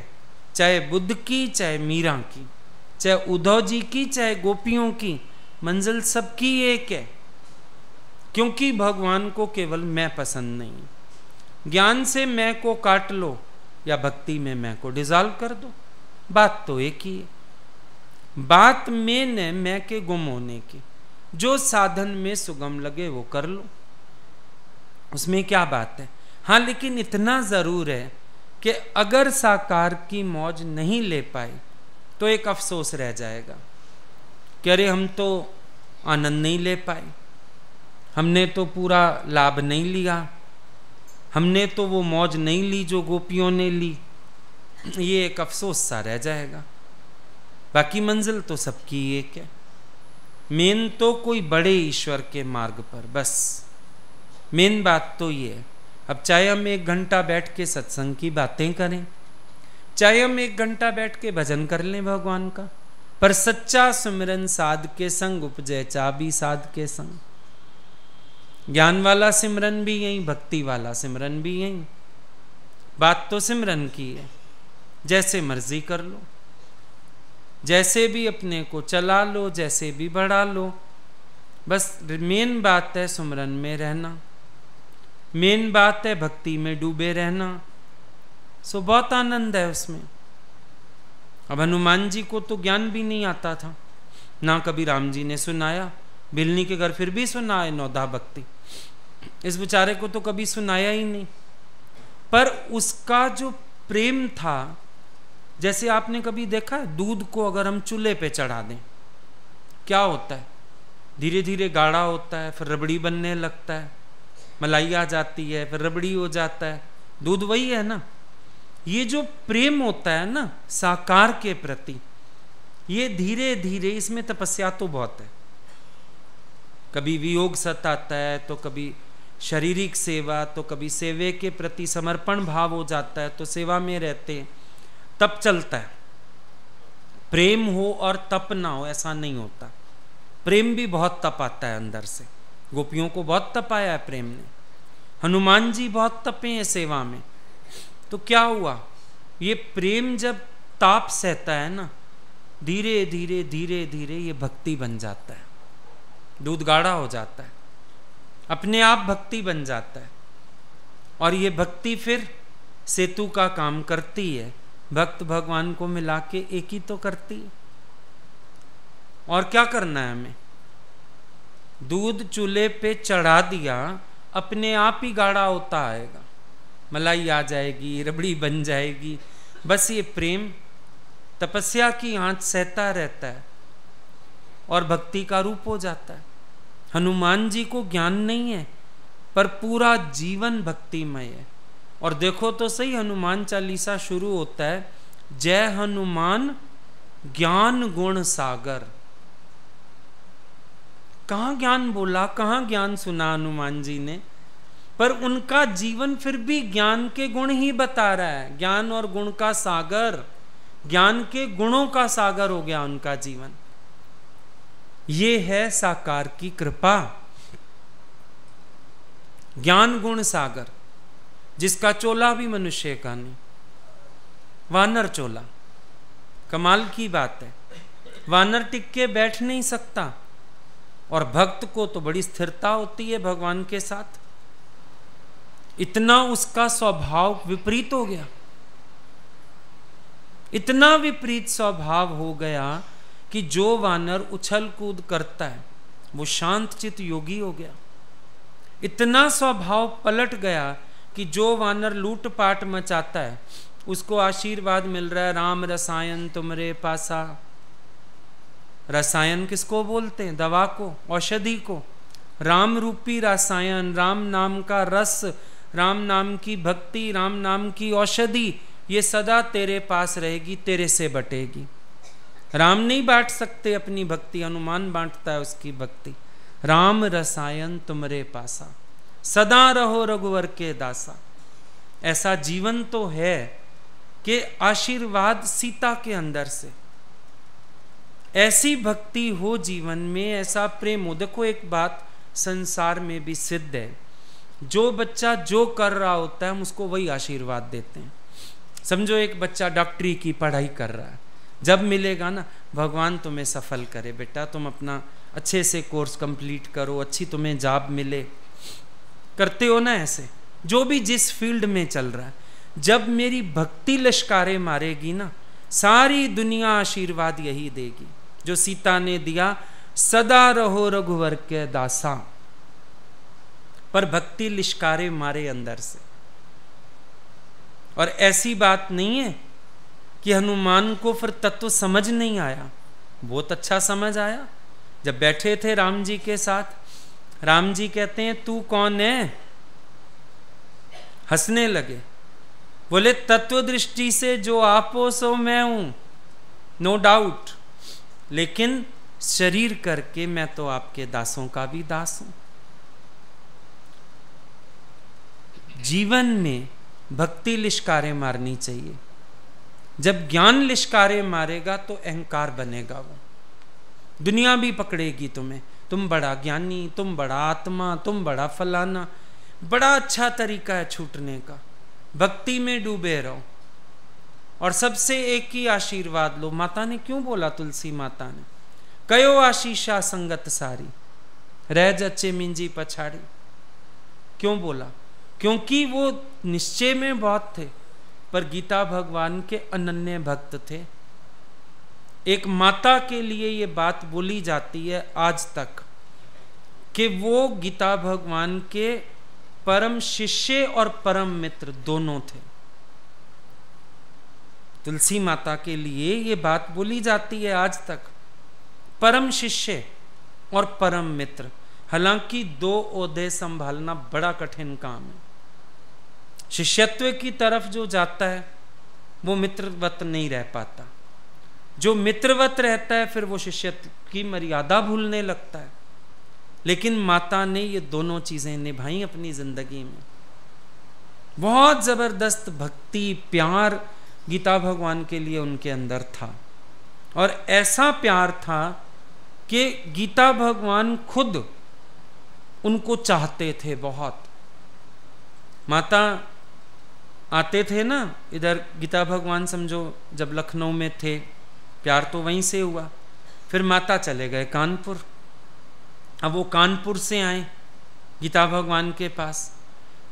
चाहे बुद्ध की, चाहे मीरा की, चाहे उद्धव जी की, चाहे गोपियों की, मंजिल सबकी एक है। क्योंकि भगवान को केवल मैं पसंद नहीं। ज्ञान से मैं को काट लो, या भक्ति में मैं को डिजॉल्व कर दो। बात तो एक ही है। बात मेन है मैं के गुम होने की। जो साधन में सुगम लगे वो कर लो, उसमें क्या बात है। हाँ, लेकिन इतना जरूर है कि अगर साकार की मौज नहीं ले पाए तो एक अफसोस रह जाएगा कि अरे हम तो आनंद नहीं ले पाए, हमने तो पूरा लाभ नहीं लिया, हमने तो वो मौज नहीं ली जो गोपियों ने ली। ये एक अफसोस सा रह जाएगा। बाकी मंजिल तो सबकी एक है। मेन तो कोई बड़े ईश्वर के मार्ग पर, बस मेन बात तो ये है। अब चाहे हम 1 घंटा बैठ के सत्संग की बातें करें, चाहे हम 1 घंटा बैठ के भजन कर लें भगवान का, पर सच्चा सिमरन साध के संग उपजय चाबी साध के संग। ज्ञान वाला सिमरन भी यही, भक्ति वाला सिमरन भी यही। बात तो सिमरन की है। जैसे मर्जी कर लो, जैसे भी अपने को चला लो, जैसे भी बढ़ा लो, बस मेन बात है सिमरन में रहना, मेन बात है भक्ति में डूबे रहना। सो बहुत आनंद है उसमें। अब हनुमान जी को तो ज्ञान भी नहीं आता था, ना कभी राम जी ने सुनाया। बिलनी के घर फिर भी सुनाए नौधा भक्ति, इस बेचारे को तो कभी सुनाया ही नहीं। पर उसका जो प्रेम था, जैसे आपने कभी देखा है दूध को अगर हम चूल्हे पे चढ़ा दें क्या होता है, धीरे धीरे गाढ़ा होता है, फिर रबड़ी बनने लगता है, मलाई आ जाती है, फिर रबड़ी हो जाता है। दूध वही है ना। ये जो प्रेम होता है ना साकार के प्रति, ये धीरे धीरे, इसमें तपस्या तो बहुत है। कभी वियोग सताता है, तो कभी शारीरिक सेवा, तो कभी सेवे के प्रति समर्पण भाव हो जाता है, तो सेवा में रहते हैं, तब चलता है। प्रेम हो और तप ना हो ऐसा नहीं होता। प्रेम भी बहुत तप आता है अंदर से। गोपियों को बहुत तपाया है प्रेम ने, हनुमान जी बहुत तपे हैं सेवा में। तो क्या हुआ, ये प्रेम जब ताप सहता है ना, धीरे धीरे धीरे धीरे ये भक्ति बन जाता है, दूध गाढ़ा हो जाता है, अपने आप भक्ति बन जाता है। और ये भक्ति फिर सेतु का काम करती है, भक्त भगवान को मिला के एक ही तो करती है। और क्या करना है हमें, दूध चूल्हे पे चढ़ा दिया, अपने आप ही गाढ़ा होता आएगा, मलाई आ जाएगी, रबड़ी बन जाएगी। बस ये प्रेम तपस्या की आंच सहता रहता है और भक्ति का रूप हो जाता है। हनुमान जी को ज्ञान नहीं है, पर पूरा जीवन भक्तिमय है। और देखो तो सही, हनुमान चालीसा शुरू होता है, जय हनुमान ज्ञान गुण सागर। कहाँ ज्ञान बोला, कहाँ ज्ञान सुना हनुमान जी ने, पर उनका जीवन फिर भी ज्ञान के गुण ही बता रहा है। ज्ञान और गुण का सागर, ज्ञान के गुणों का सागर हो गया उनका जीवन। ये है साकार की कृपा, ज्ञान गुण सागर, जिसका चोला भी मनुष्य का नहीं, वानर चोला। कमाल की बात है, वानर टिक के बैठ नहीं सकता, और भक्त को तो बड़ी स्थिरता होती है भगवान के साथ। इतना उसका स्वभाव विपरीत हो गया, इतना विपरीत स्वभाव हो गया कि जो वानर उछल कूद करता है वो शांत चित योगी हो गया। इतना स्वभाव पलट गया कि जो वानर लूट पाट मचाता है उसको आशीर्वाद मिल रहा है, राम रसायन तुमरे पासा। रसायन किसको बोलते हैं, दवा को, औषधि को। राम रूपी रसायन, राम नाम का रस, राम नाम की भक्ति, राम नाम की औषधि, ये सदा तेरे पास रहेगी, तेरे से बटेगी। राम नहीं बांट सकते अपनी भक्ति, हनुमान बांटता है उसकी भक्ति। राम रसायन तुमरे पासा, सदा रहो रघुवर के दासा। ऐसा जीवन तो है कि आशीर्वाद सीता के अंदर से, ऐसी भक्ति हो जीवन में, ऐसा प्रेम हो। देखो एक बात संसार में भी सिद्ध है, जो बच्चा जो कर रहा होता है हम उसको वही आशीर्वाद देते हैं। समझो एक बच्चा डॉक्टरी की पढ़ाई कर रहा है, जब मिलेगा ना, भगवान तुम्हें सफल करे बेटा, तुम अपना अच्छे से कोर्स कंप्लीट करो, अच्छी तुम्हें जॉब मिले, करते हो ना ऐसे, जो भी जिस फील्ड में चल रहा है। जब मेरी भक्ति लश्कारे मारेगी ना, सारी दुनिया आशीर्वाद यही देगी जो सीता ने दिया, सदा रहो रघुवर के दासा। पर भक्ति लिश्कारे मारे अंदर से। और ऐसी बात नहीं है कि हनुमान को फिर तत्व समझ नहीं आया, बहुत अच्छा समझ आया। जब बैठे थे राम जी के साथ, राम जी कहते हैं तू कौन है? हंसने लगे, बोले तत्व दृष्टि से जो आप हो सो मैं हूं, नो डाउट, लेकिन शरीर करके मैं तो आपके दासों का भी दास हूं। जीवन में भक्ति लिश्कारे मारनी चाहिए। जब ज्ञान लिश्कारे मारेगा तो अहंकार बनेगा, वो दुनिया भी पकड़ेगी तुम्हें, तुम बड़ा ज्ञानी, तुम बड़ा आत्मा, तुम बड़ा फलाना। बड़ा अच्छा तरीका है छूटने का, भक्ति में डूबे रहो और सबसे एक ही आशीर्वाद लो। माता ने क्यों बोला, तुलसी माता ने, कयो आशीषा संगत सारी, रह जच्चे मिंजी पछाड़ी। क्यों बोला? क्योंकि वो निश्चय में बहुत थे, पर गीता भगवान के अनन्य भक्त थे। एक माता के लिए ये बात बोली जाती है आज तक कि वो गीता भगवान के परम शिष्य और परम मित्र दोनों थे। तुलसी माता के लिए ये बात बोली जाती है आज तक, परम शिष्य और परम मित्र। हालांकि दो ओहदे संभालना बड़ा कठिन काम है। शिष्यत्व की तरफ जो जाता है वो मित्रवत नहीं रह पाता, जो मित्रवत रहता है फिर वो शिष्यत्व की मर्यादा भूलने लगता है। लेकिन माता ने ये दोनों चीजें निभाई अपनी जिंदगी में। बहुत जबरदस्त भक्ति प्यार गीता भगवान के लिए उनके अंदर था, और ऐसा प्यार था कि गीता भगवान खुद उनको चाहते थे बहुत। माता आते थे ना इधर, गीता भगवान समझो जब लखनऊ में थे, प्यार तो वहीं से हुआ। फिर माता चले गए कानपुर। अब वो कानपुर से आए गीता भगवान के पास,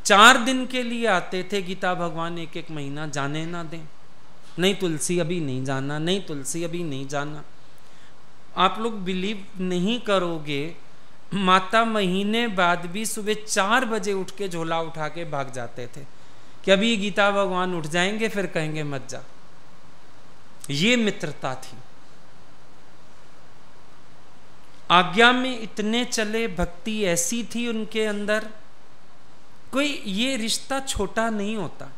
4 दिन के लिए आते थे। गीता भगवान एक एक महीना जाने ना दें, नहीं तुलसी अभी नहीं जाना, नहीं तुलसी अभी नहीं जाना। आप लोग बिलीव नहीं करोगे, माता महीने बाद भी सुबह 4 बजे उठ के झोला उठा के भाग जाते थे कि अभी गीता भगवान उठ जाएंगे, फिर कहेंगे मत जा। ये मित्रता थी। आज्ञा में इतने चले, भक्ति ऐसी थी उनके अंदर। कोई ये रिश्ता छोटा नहीं होता।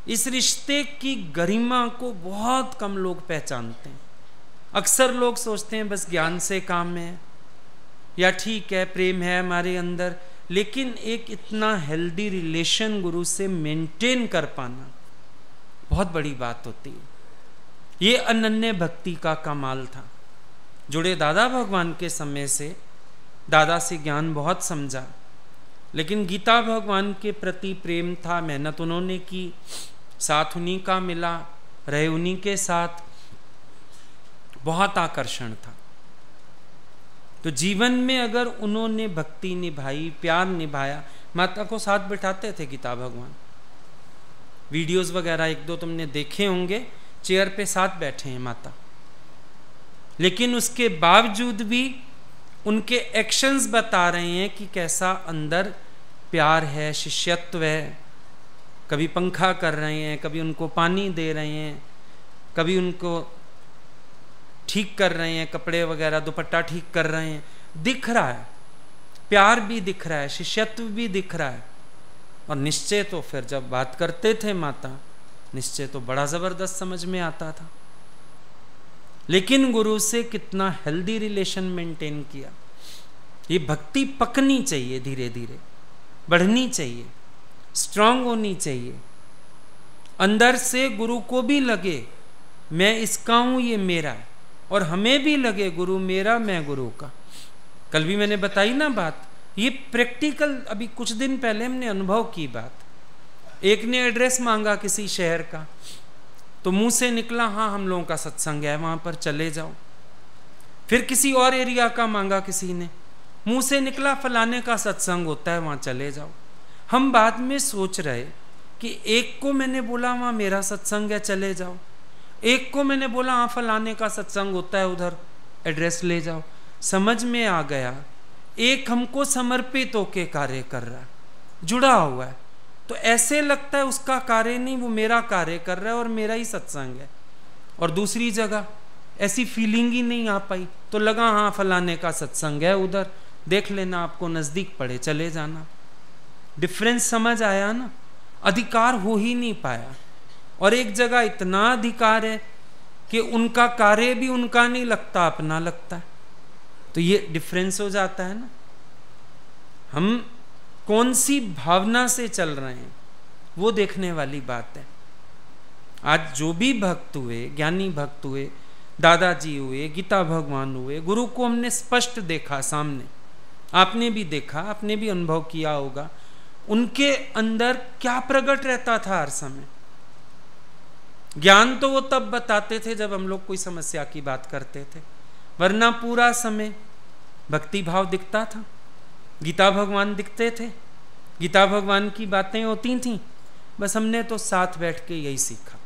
इस रिश्ते की गरिमा को बहुत कम लोग पहचानते हैं। अक्सर लोग सोचते हैं बस ज्ञान से काम है, या ठीक है प्रेम है हमारे अंदर, लेकिन एक इतना हेल्दी रिलेशन गुरु से मेंटेन कर पाना बहुत बड़ी बात होती है। ये अनन्य भक्ति का कमाल था। जुड़े दादा भगवान के समय से, दादा से ज्ञान बहुत समझा, लेकिन गीता भगवान के प्रति प्रेम था। मेहनत उन्होंने की, साथ उन्हीं का मिला, रहे उन्हीं के साथ, बहुत आकर्षण था। तो जीवन में अगर उन्होंने भक्ति निभाई, प्यार निभाया, माता को साथ बिठाते थे गीता भगवान। वीडियोस वगैरह 1-2 तुमने देखे होंगे, चेयर पे साथ बैठे हैं माता। लेकिन उसके बावजूद भी उनके एक्शंस बता रहे हैं कि कैसा अंदर प्यार है, शिष्यत्व है। कभी पंखा कर रहे हैं, कभी उनको पानी दे रहे हैं, कभी उनको ठीक कर रहे हैं, कपड़े वगैरह दुपट्टा ठीक कर रहे हैं। दिख रहा है, प्यार भी दिख रहा है, शिष्यत्व भी दिख रहा है। और निश्चय तो फिर जब बात करते थे माता, निश्चय तो बड़ा जबरदस्त समझ में आता था। लेकिन गुरु से कितना हेल्दी रिलेशन मेंटेन किया। ये भक्ति पकनी चाहिए, धीरे धीरे बढ़नी चाहिए, स्ट्रांग होनी चाहिए। अंदर से गुरु को भी लगे मैं इसका हूं, ये मेरा है, और हमें भी लगे गुरु मेरा, मैं गुरु का। कल भी मैंने बताई ना बात, ये प्रैक्टिकल, अभी कुछ दिन पहले हमने अनुभव की बात। एक ने एड्रेस मांगा किसी शहर का, तो मुंह से निकला हाँ हम लोगों का सत्संग है, वहां पर चले जाओ। फिर किसी और एरिया का मांगा किसी ने, मुंह से निकला फलाने का सत्संग होता है, वहां चले जाओ। हम बाद में सोच रहे कि एक को मैंने बोला वहाँ मेरा सत्संग है चले जाओ, एक को मैंने बोला हाँ फलाने का सत्संग होता है उधर एड्रेस ले जाओ। समझ में आ गया एक हमको समर्पित होके कार्य कर रहा है, जुड़ा हुआ है, तो ऐसे लगता है उसका कार्य नहीं, वो मेरा कार्य कर रहा है और मेरा ही सत्संग है। और दूसरी जगह ऐसी फीलिंग ही नहीं आ पाई, तो लगा हाँ फलाने का सत्संग है उधर, देख लेना आपको नज़दीक पड़े चले जाना। डिफरेंस समझ आया ना? अधिकार हो ही नहीं पाया। और एक जगह इतना अधिकार है कि उनका कार्य भी उनका नहीं लगता, अपना लगता है। तो ये डिफरेंस हो जाता है ना। हम कौन सी भावना से चल रहे हैं वो देखने वाली बात है। आज जो भी भक्त हुए, ज्ञानी भक्त हुए, दादाजी हुए, गीता भगवान हुए, गुरु को हमने स्पष्ट देखा सामने, आपने भी देखा, आपने भी अनुभव किया होगा, उनके अंदर क्या प्रकट रहता था हर समय। ज्ञान तो वो तब बताते थे जब हम लोग कोई समस्या की बात करते थे, वरना पूरा समय भक्ति भाव दिखता था। गीता भगवान दिखते थे, गीता भगवान की बातें होती थीं, बस हमने तो साथ बैठ के यही सीखा।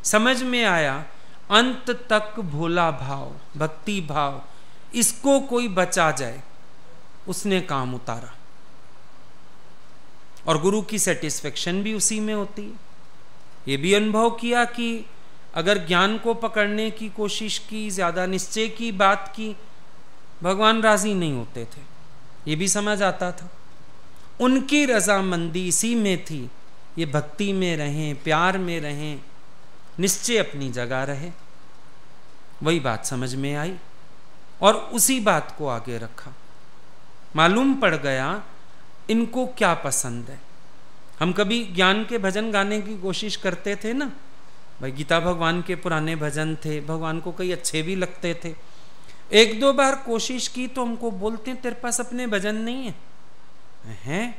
समझ में आया अंत तक भोला भाव, भक्ति भाव, इसको कोई बचा जाए उसने काम उतारा। और गुरु की सेटिस्फेक्शन भी उसी में होती है। ये भी अनुभव किया कि अगर ज्ञान को पकड़ने की कोशिश की, ज्यादा निश्चय की बात की, भगवान राजी नहीं होते थे, ये भी समझ आता था। उनकी रजामंदी इसी में थी, ये भक्ति में रहें, प्यार में रहें, निश्चय अपनी जगह रहे। वही बात समझ में आई और उसी बात को आगे रखा। मालूम पड़ गया इनको क्या पसंद है। हम कभी ज्ञान के भजन गाने की कोशिश करते थे ना, भाई गीता भगवान के पुराने भजन थे, भगवान को कई अच्छे भी लगते थे। एक दो बार कोशिश की तो हमको बोलते तेरे पास अपने भजन नहीं है, हैं?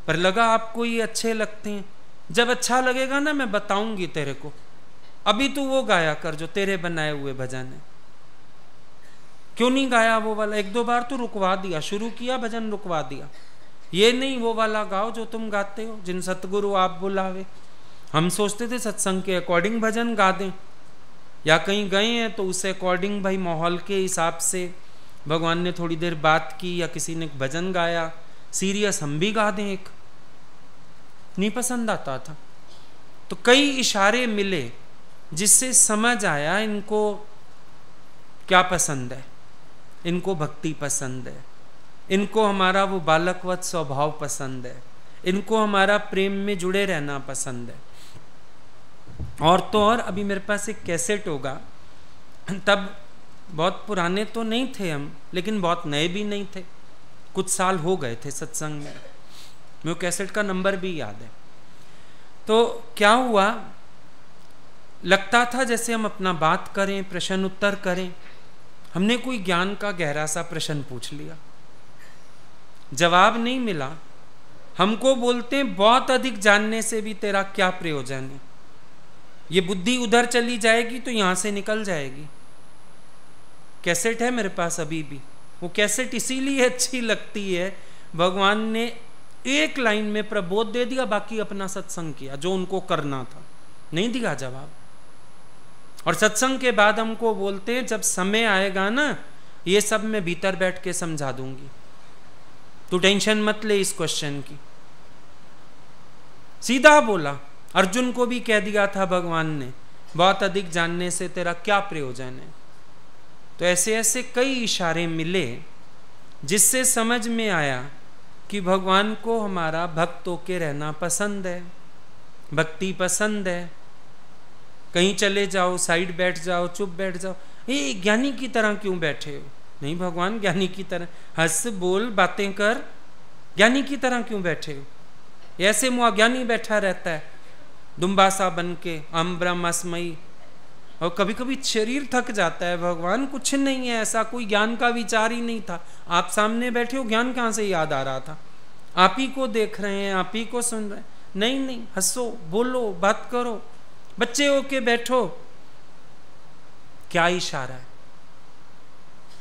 पर लगा आपको ये अच्छे लगते हैं, जब अच्छा लगेगा ना मैं बताऊंगी तेरे को, अभी तू वो गाया कर जो तेरे बनाए हुए भजन है। क्यों नहीं गाया वो वाला? एक दो बार तो रुकवा दिया, शुरू किया भजन रुकवा दिया। ये नहीं वो वाला गाओ जो तुम गाते हो, जिन सतगुरु आप बुलावे। हम सोचते थे सत्संग के अकॉर्डिंग भजन गा दें, या कहीं गए हैं तो उस अकॉर्डिंग भाई माहौल के हिसाब से भगवान ने थोड़ी देर बात की या किसी ने भजन गाया, सीरियस हम भी गा दें एक। नहीं पसंद आता था। तो कई इशारे मिले जिससे समझ आया इनको क्या पसंद है। इनको भक्ति पसंद है, इनको हमारा वो बालकवत स्वभाव पसंद है, इनको हमारा प्रेम में जुड़े रहना पसंद है। और तो और अभी मेरे पास एक कैसेट होगा, तब बहुत पुराने तो नहीं थे हम, लेकिन बहुत नए भी नहीं थे, कुछ साल हो गए थे सत्संग में। मेरे कैसेट का नंबर भी याद है। तो क्या हुआ, लगता था जैसे हम अपना बात करें, प्रश्न उत्तर करें। हमने कोई ज्ञान का गहरा सा प्रश्न पूछ लिया, जवाब नहीं मिला। हमको बोलते हैं बहुत अधिक जानने से भी तेरा क्या प्रयोजन है, ये बुद्धि उधर चली जाएगी तो यहां से निकल जाएगी। कैसेट है मेरे पास अभी भी, वो कैसेट इसीलिए अच्छी लगती है, भगवान ने एक लाइन में प्रबोध दे दिया, बाकी अपना सत्संग किया जो उनको करना था, नहीं दिया जवाब। और सत्संग के बाद हमको बोलते हैं जब समय आएगा ना ये सब मैं भीतर बैठ के समझा दूंगी, तू टेंशन मत ले इस क्वेश्चन की। सीधा बोला, अर्जुन को भी कह दिया था भगवान ने, बहुत अधिक जानने से तेरा क्या प्रयोजन है। तो ऐसे ऐसे कई इशारे मिले जिससे समझ में आया कि भगवान को हमारा भक्त होके रहना पसंद है, भक्ति पसंद है। कहीं चले जाओ, साइड बैठ जाओ, चुप बैठ जाओ, ये ज्ञानी की तरह क्यों बैठे हो? नहीं भगवान ज्ञानी की तरह हंस बोल बातें कर, ज्ञानी की तरह क्यों बैठे हो? ऐसे मुआ ज्ञानी बैठा रहता है दुम्बासा बन के, अहम ब्रह्मास्मयी। और कभी कभी शरीर थक जाता है, भगवान कुछ नहीं है, ऐसा कोई ज्ञान का विचार ही नहीं था। आप सामने बैठे हो, ज्ञान कहाँ से याद आ रहा था? आप ही को देख रहे हैं, आप ही को सुन रहे हैं। नहीं नहीं, हंसो, बोलो, बात करो, बच्चे होके बैठो। क्या इशारा है?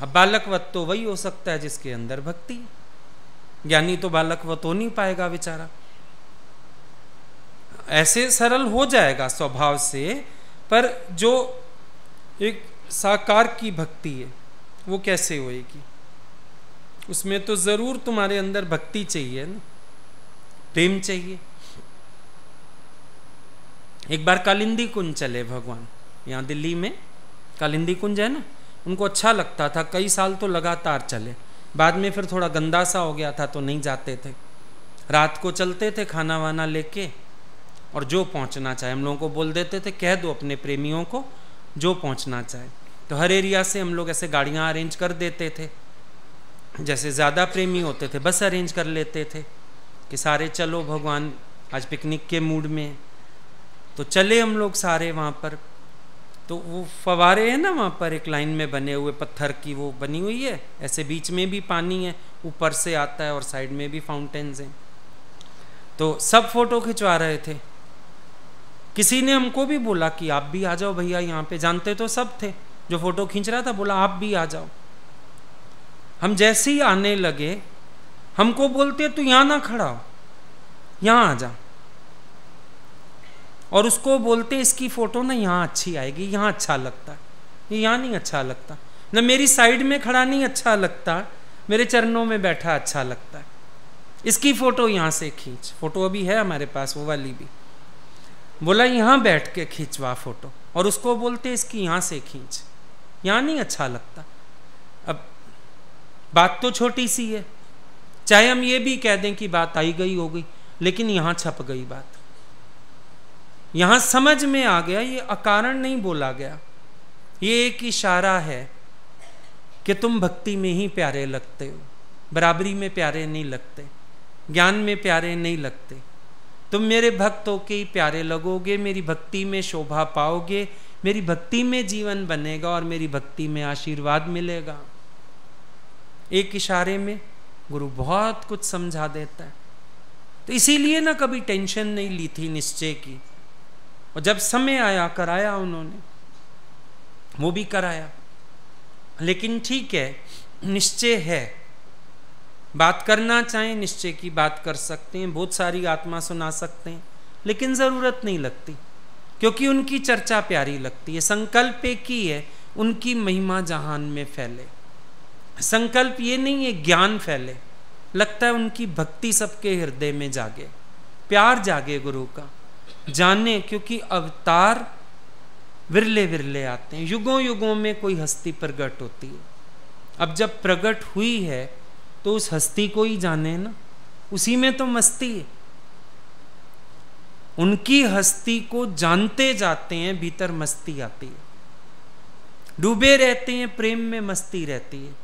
अब बालकवत तो वही हो सकता है जिसके अंदर भक्ति। ज्ञानी तो बालकवत हो नहीं पाएगा बेचारा। ऐसे सरल हो जाएगा स्वभाव से, पर जो एक साकार की भक्ति है वो कैसे होएगी? उसमें तो जरूर तुम्हारे अंदर भक्ति चाहिए ना, प्रेम चाहिए। एक बार कालिंदी कुंज चले भगवान, यहाँ दिल्ली में कालिंदी कुंज है ना, उनको अच्छा लगता था, कई साल तो लगातार चले। बाद में फिर थोड़ा गंदा सा हो गया था तो नहीं जाते थे। रात को चलते थे खाना वाना लेके, और जो पहुंचना चाहे हम लोगों को बोल देते थे, कह दो अपने प्रेमियों को जो पहुंचना चाहे। तो हर एरिया से हम लोग ऐसे गाड़ियां अरेंज कर देते थे। जैसे ज़्यादा प्रेमी होते थे बस अरेंज कर लेते थे कि सारे चलो भगवान आज पिकनिक के मूड में। तो चले हम लोग सारे वहाँ पर। तो वो फवारे हैं ना वहाँ पर एक लाइन में बने हुए, पत्थर की वो बनी हुई है, ऐसे बीच में भी पानी है, ऊपर से आता है और साइड में भी फाउंटेन्स हैं। तो सब फोटो खिंचवा रहे थे। किसी ने हमको भी बोला कि आप भी आ जाओ भैया यहाँ पे, जानते तो सब थे। जो फोटो खींच रहा था बोला आप भी आ जाओ। हम जैसे ही आने लगे हमको बोलते तू यहाँ ना खड़ा हो, यहाँ आ जा, और उसको बोलते इसकी फोटो ना यहाँ अच्छी आएगी, यहाँ अच्छा लगता है, ये यहाँ नहीं अच्छा लगता, ना मेरी साइड में खड़ा नहीं अच्छा लगता, मेरे चरणों में बैठा अच्छा लगता है, इसकी फोटो यहाँ से खींच। फोटो अभी है हमारे पास वो वाली भी। बोला यहाँ बैठ के खींचवा फोटो, और उसको बोलते इसकी यहाँ से खींच, यहाँ नहीं अच्छा लगता। अब बात तो छोटी सी है, चाहे हम ये भी कह दें कि बात आई गई हो गई, लेकिन यहाँ छप गई बात, यहाँ समझ में आ गया, ये अकारण नहीं बोला गया, ये एक इशारा है कि तुम भक्ति में ही प्यारे लगते हो, बराबरी में प्यारे नहीं लगते, ज्ञान में प्यारे नहीं लगते। तुम मेरे भक्त होके ही प्यारे लगोगे, मेरी भक्ति में शोभा पाओगे, मेरी भक्ति में जीवन बनेगा और मेरी भक्ति में आशीर्वाद मिलेगा। एक इशारे में गुरु बहुत कुछ समझा देता है। तो इसीलिए ना कभी टेंशन नहीं ली थी निश्चय की, और जब समय आया कराया उन्होंने, वो भी कराया। लेकिन ठीक है, निश्चय है, बात करना चाहें निश्चय की बात कर सकते हैं, बहुत सारी आत्मा सुना सकते हैं, लेकिन ज़रूरत नहीं लगती, क्योंकि उनकी चर्चा प्यारी लगती है। संकल्प एक ही है, उनकी महिमा जहान में फैले। संकल्प ये नहीं है ज्ञान फैले, लगता है उनकी भक्ति सबके हृदय में जागे, प्यार जागे गुरु का, जाने, क्योंकि अवतार विरले विरले आते हैं, युगों युगों में कोई हस्ती प्रकट होती है। अब जब प्रकट हुई है तो उस हस्ती को ही जाने ना, उसी में तो मस्ती है। उनकी हस्ती को जानते जाते हैं, भीतर मस्ती आती है, डूबे रहते हैं प्रेम में, मस्ती रहती है।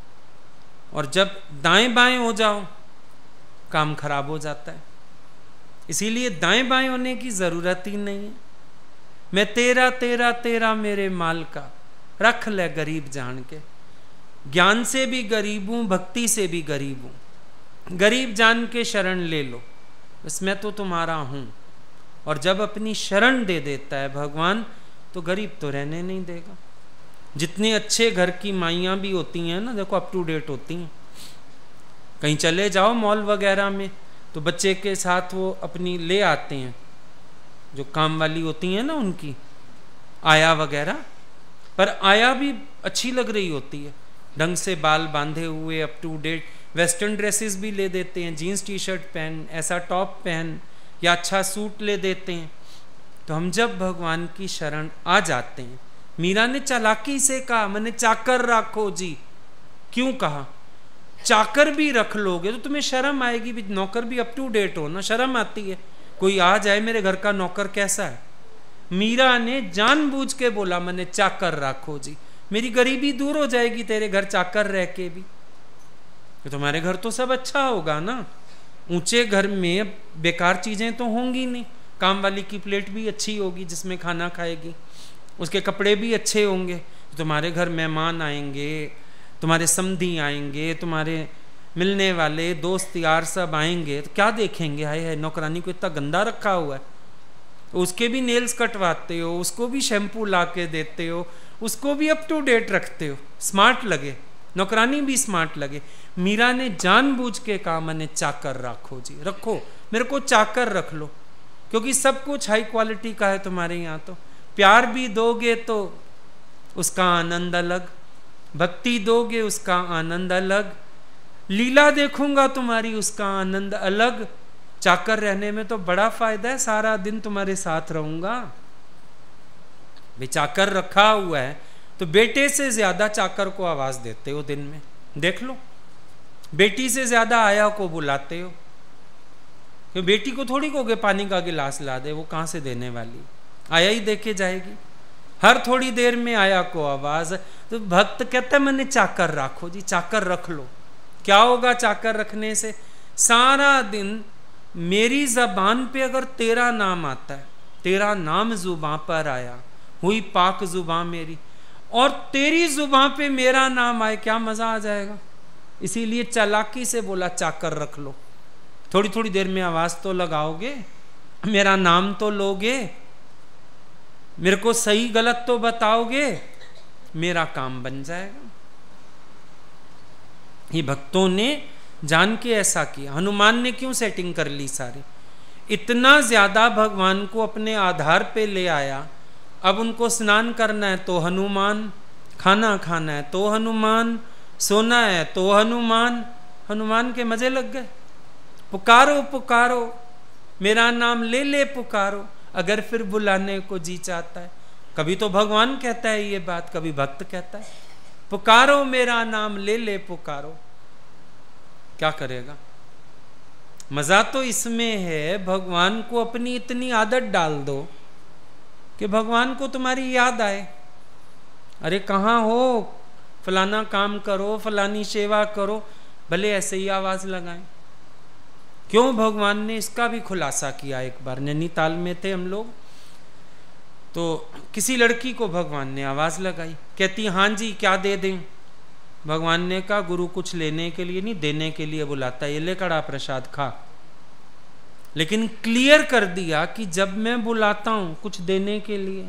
और जब दाएं बाएं हो जाओ काम खराब हो जाता है। इसीलिए दाएं बाएं होने की जरूरत ही नहीं है। मैं तेरा तेरा तेरा मेरे माल का, रख ले गरीब जान के। ज्ञान से भी गरीब हूं, भक्ति से भी गरीब हूं, गरीब जान के शरण ले लो, बस मैं तो तुम्हारा हूं। और जब अपनी शरण दे देता है भगवान, तो गरीब तो रहने नहीं देगा। जितने अच्छे घर की माइयाँ भी होती हैं ना, देखो अप टू डेट होती हैं, कहीं चले जाओ मॉल वगैरह में तो बच्चे के साथ वो अपनी ले आते हैं, जो काम वाली होती हैं ना उनकी आया वगैरह, पर आया भी अच्छी लग रही होती है, ढंग से बाल बांधे हुए, up to date. Western dresses भी ले देते हैं, जीन्स टी शर्ट पहन, ऐसा टॉप पहन, या अच्छा सूट ले देते हैं। तो हम जब भगवान की शरण आ जाते हैं, मीरा ने चालाकी से कहा, मैंने चाकर रखो जी। क्यों कहा? चाकर भी रख लोगे तो तुम्हें शर्म आएगी, भी नौकर भी अप टू डेट हो ना, शर्म आती है। कोई आ जाए मेरे घर का नौकर कैसा है, मीरा ने जानबूझ के बोला मैंने चाकर रखो जी, मेरी गरीबी दूर हो जाएगी तेरे घर चाकर रह के भी। तो तुम्हारे घर तो सब अच्छा होगा ना, ऊंचे घर में बेकार चीजें तो होंगी नहीं, काम वाली की प्लेट भी अच्छी होगी जिसमें खाना खाएगी, उसके कपड़े भी अच्छे होंगे। तुम्हारे घर मेहमान आएंगे, तुम्हारे समधी आएंगे, तुम्हारे मिलने वाले दोस्त यार सब आएंगे, तो क्या देखेंगे, हाय हाय नौकरानी को इतना गंदा रखा हुआ है, उसके भी नेल्स कटवाते हो, उसको भी शैम्पू ला के देते हो, उसको भी अप टू डेट रखते हो, स्मार्ट लगे, नौकरानी भी स्मार्ट लगे। मीरा ने जानबूझ के कहा मैंने चाकर रखो जी, रखो, मेरे को चाकर रख लो। क्योंकि सब कुछ हाई क्वालिटी का है तुम्हारे यहाँ। तो प्यार भी दोगे तो उसका आनंद अलग, भक्ति दोगे उसका आनंद अलग, लीला देखूंगा तुम्हारी उसका आनंद अलग। चाकर रहने में तो बड़ा फायदा है, सारा दिन तुम्हारे साथ रहूंगा। भाई चाकर रखा हुआ है तो बेटे से ज्यादा चाकर को आवाज देते हो दिन में, देख लो। बेटी से ज्यादा आया को बुलाते हो, क्यों बेटी को थोड़ी कहोगे पानी का गिलास ला दे, वो कहां से देने वाली, आया ही देके जाएगी। हर थोड़ी देर में आया को आवाज। तो भक्त कहता है मैंने चाकर रखो जी, चाकर रख लो। क्या होगा चाकर रखने से? सारा दिन मेरी जबान पे अगर तेरा नाम आता है, तेरा नाम जुबां पर आया, हुई पाक जुबां मेरी, और तेरी जुबां पे मेरा नाम आए, क्या मजा आ जाएगा। इसीलिए चालाकी से बोला चाकर रख लो। थोड़ी थोड़ी देर में आवाज तो लगाओगे, मेरा नाम तो लोगे, मेरे को सही गलत तो बताओगे, मेरा काम बन जाएगा। ये भक्तों ने जान के ऐसा किया। हनुमान ने क्यों सेटिंग कर ली सारी? इतना ज्यादा भगवान को अपने आधार पे ले आया। अब उनको स्नान करना है तो हनुमान, खाना खाना है तो हनुमान, सोना है तो हनुमान। हनुमान के मजे लग गए। पुकारो पुकारो, मेरा नाम ले ले पुकारो, अगर फिर बुलाने को जी चाहता है। कभी तो भगवान कहता है ये बात, कभी भक्त कहता है पुकारो मेरा नाम ले ले पुकारो। क्या करेगा? मजा तो इसमें है, भगवान को अपनी इतनी आदत डाल दो कि भगवान को तुम्हारी याद आए। अरे कहाँ हो, फलाना काम करो, फलानी सेवा करो, भले ऐसे ही आवाज लगाएं। क्यों? भगवान ने इसका भी खुलासा किया। एक बार नैनीताल में थे हम लोग, तो किसी लड़की को भगवान ने आवाज लगाई, कहती हाँ जी क्या दे दें। भगवान ने कहा गुरु कुछ लेने के लिए नहीं, देने के लिए बुलाता है, ये ले कड़ा प्रसाद खा। लेकिन क्लियर कर दिया कि जब मैं बुलाता हूं कुछ देने के लिए,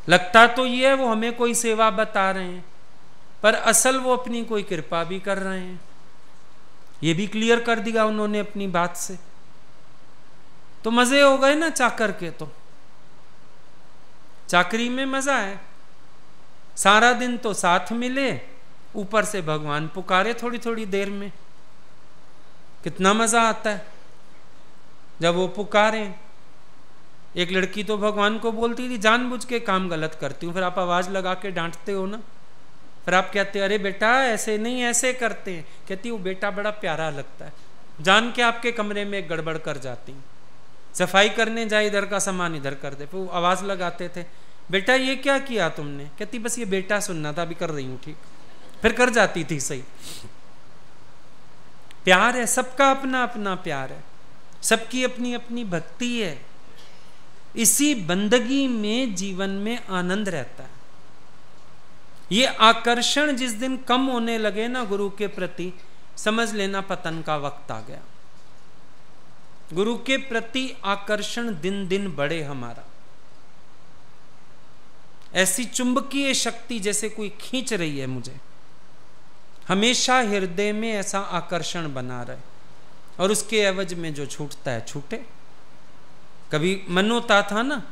लगता तो ये है वो हमें कोई सेवा बता रहे हैं, पर असल वो अपनी कोई कृपा भी कर रहे हैं। ये भी क्लियर कर दिया उन्होंने अपनी बात से। तो मजे हो गए ना चाकर के। तो चाकरी में मजा है, सारा दिन तो साथ मिले, ऊपर से भगवान पुकारे थोड़ी थोड़ी देर में, कितना मजा आता है जब वो पुकारे। एक लड़की तो भगवान को बोलती थी जानबूझ के काम गलत करती हूँ, फिर आप आवाज लगा के डांटते हो ना, फिर आप कहते अरे बेटा ऐसे नहीं ऐसे करते हैं। कहती वो बेटा बड़ा प्यारा लगता है, जान के आपके कमरे में एक गड़बड़ कर जाती हूँ, सफाई करने जाए इधर का सामान इधर कर दे। फिर वो आवाज लगाते थे बेटा ये क्या किया तुमने? कहती बस ये बेटा सुनना था, अभी कर रही हूँ ठीक, फिर कर जाती थी सही। प्यार है, सबका अपना अपना प्यार है, सबकी अपनी अपनी भक्ति है। इसी बंदगी में जीवन में आनंद रहता है। ये आकर्षण जिस दिन कम होने लगे ना गुरु के प्रति, समझ लेना पतन का वक्त आ गया। गुरु के प्रति आकर्षण दिन दिन बढ़े हमारा, ऐसी चुंबकीय शक्ति जैसे कोई खींच रही है मुझे, हमेशा हृदय में ऐसा आकर्षण बना रहे, और उसके एवज में जो छूटता है छूटे। कभी मन होता था ना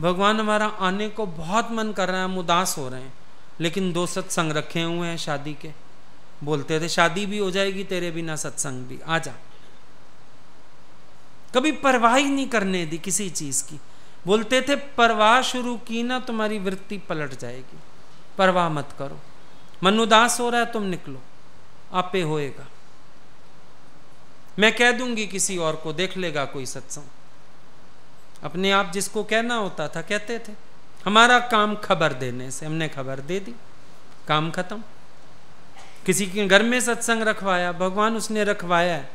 भगवान हमारा आने को बहुत मन कर रहा है, हम उदास हो रहे हैं, लेकिन 2 सत्संग रखे हुए हैं शादी के, बोलते थे शादी भी हो जाएगी तेरे बिना सत्संग भी, आ जा। कभी परवाह ही नहीं करने दी किसी चीज की। बोलते थे परवाह शुरू की ना तुम्हारी वृत्ति पलट जाएगी, परवाह मत करो। मन उदास हो रहा है तुम निकलो, आपे होएगा, मैं कह दूंगी किसी और को, देख लेगा कोई सत्संग। अपने आप जिसको कहना होता था कहते थे। हमारा काम खबर देने से, हमने खबर दे दी, काम खत्म। किसी के घर में सत्संग रखवाया, भगवान उसने रखवाया है,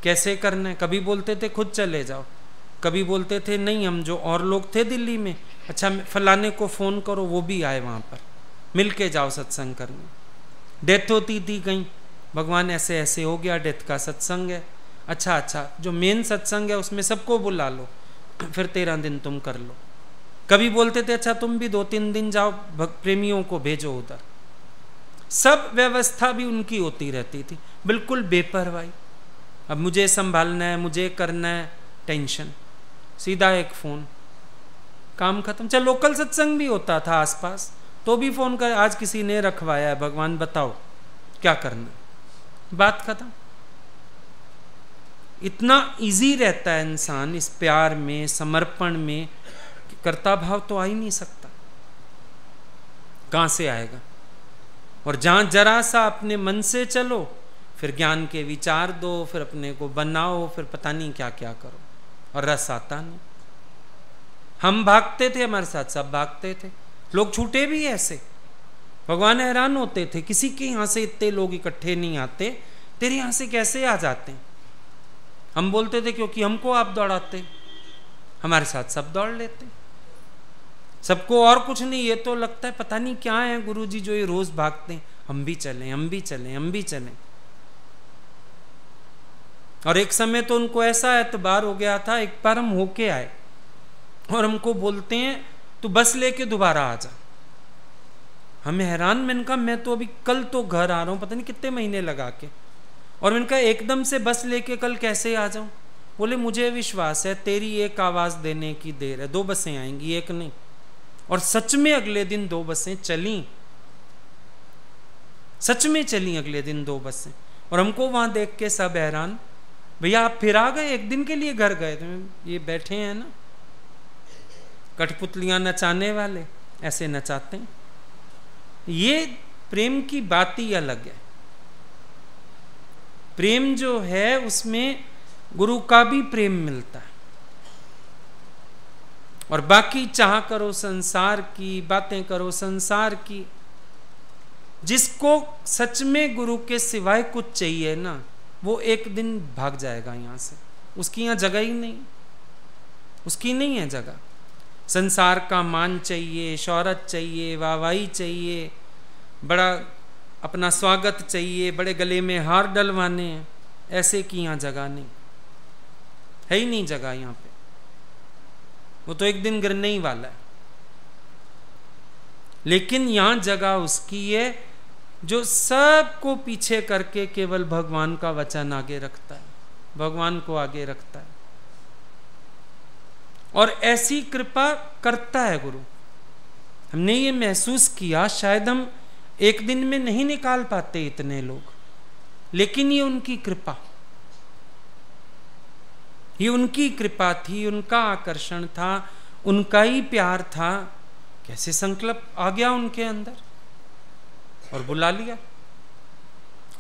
कैसे करना है। कभी बोलते थे खुद चले जाओ, कभी बोलते थे नहीं हम जो और लोग थे दिल्ली में, अच्छा फलाने को फोन करो वो भी आए वहां पर, मिल के जाओ सत्संग करने। डेथ होती थी कहीं, भगवान ऐसे ऐसे हो गया, डेथ का सत्संग है, अच्छा जो मेन सत्संग है उसमें सबको बुला लो, फिर 13 दिन तुम कर लो। कभी बोलते थे अच्छा तुम भी 2-3 दिन जाओ, प्रेमियों को भेजो उधर। सब व्यवस्था भी उनकी होती रहती थी, बिल्कुल बेपरवाही। अब मुझे संभालना है, मुझे करना है, टेंशन, सीधा एक फ़ोन, काम खत्म। चाहे लोकल सत्संग भी होता था आसपास तो भी फ़ोन कर, आज किसी ने रखवाया है, भगवान बताओ क्या करना, बात खत्म। इतना इजी रहता है इंसान इस प्यार में, समर्पण में, कि कर्ता भाव तो आ ही नहीं सकता, कहाँ से आएगा। और जहाँ जरा सा अपने मन से चलो, फिर ज्ञान के विचार दो, फिर अपने को बनाओ, फिर पता नहीं क्या क्या करो, और रस आता नहीं। हम भागते थे, हमारे साथ सब भागते थे, लोग छूटे भी ऐसे। भगवान हैरान होते थे, किसी के यहाँ से इतने लोग इकट्ठे नहीं आते, तेरे यहाँ से कैसे आ जाते हैं। हम बोलते थे क्योंकि हमको आप दौड़ाते, हमारे साथ सब दौड़ लेते, सबको और कुछ नहीं, ये तो लगता है पता नहीं क्या है गुरुजी जो ये रोज भागते हैं, हम भी चलें, हम भी चलें, हम भी चलें। और एक समय तो उनको ऐसा एतबार हो गया था, एक बार हम होके आए और हमको बोलते हैं तू बस लेके दोबारा आ जा। हमें हैरान, मैंने कहा मैं तो अभी कल तो घर आ रहा हूँ, पता नहीं कितने महीने लगा के, और मैंने कहा एकदम से बस लेके कल कैसे आ जाऊं। बोले मुझे विश्वास है तेरी एक आवाज देने की देर है, 2 बसें आएंगी, एक नहीं। और सच में अगले दिन 2 बसें चली, सच में चली अगले दिन 2 बसें। और हमको वहां देख के सब हैरान, भैया आप फिर आ गए, एक दिन के लिए घर गए थे। ये बैठे हैं ना कठपुतलियां नचाने वाले, ऐसे नचाते हैं। ये प्रेम की बात ही अलग है। प्रेम जो है उसमें गुरु का भी प्रेम मिलता है, और बाकी चाह करो संसार की, बातें करो संसार की। जिसको सच में गुरु के सिवाय कुछ चाहिए ना, वो एक दिन भाग जाएगा यहां से, उसकी यहां जगह ही नहीं, उसकी नहीं है जगह। संसार का मान चाहिए, शौहरत चाहिए, वाहवाही चाहिए, बड़ा अपना स्वागत चाहिए, बड़े गले में हार डलवाने हैं, ऐसे की यहाँ जगह नहीं है, ही नहीं जगह यहाँ पे। वो तो एक दिन गिरने ही वाला है। लेकिन यहाँ जगह उसकी है जो सबको पीछे करके केवल भगवान का वचन आगे रखता है, भगवान को आगे रखता है, और ऐसी कृपा करता है गुरु। हमने ये महसूस किया, शायद हम एक दिन में नहीं निकाल पाते इतने लोग, लेकिन ये उनकी कृपा, ये उनकी कृपा थी, उनका आकर्षण था, उनका ही प्यार था। कैसे संकल्प आ गया उनके अंदर और बुला लिया,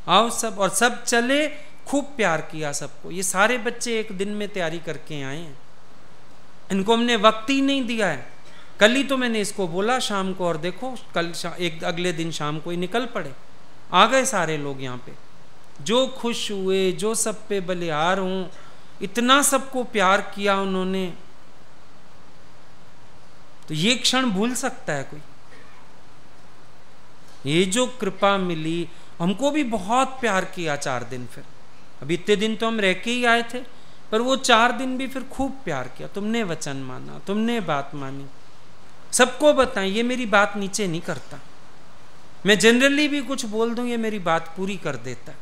आओ सब, और सब चले, खूब प्यार किया सबको। ये सारे बच्चे एक दिन में तैयारी करके आए हैं, इनको हमने वक्त ही नहीं दिया है। कल ही तो मैंने इसको बोला शाम को, और देखो कल एक अगले दिन शाम को ही निकल पड़े, आ गए सारे लोग यहाँ पे, जो खुश हुए, जो सब पे बलिहार हों, इतना सबको प्यार किया उन्होंने। तो ये क्षण भूल सकता है कोई? ये जो कृपा मिली, हमको भी बहुत प्यार किया 4 दिन। फिर अभी इतने दिन तो हम रह के ही आए थे, पर वो 4 दिन भी फिर खूब प्यार किया। तुमने वचन माना, तुमने बात मानी, सबको बताएं। ये मेरी बात नीचे नहीं करता, मैं जनरली भी कुछ बोल दूं ये मेरी बात पूरी कर देता है।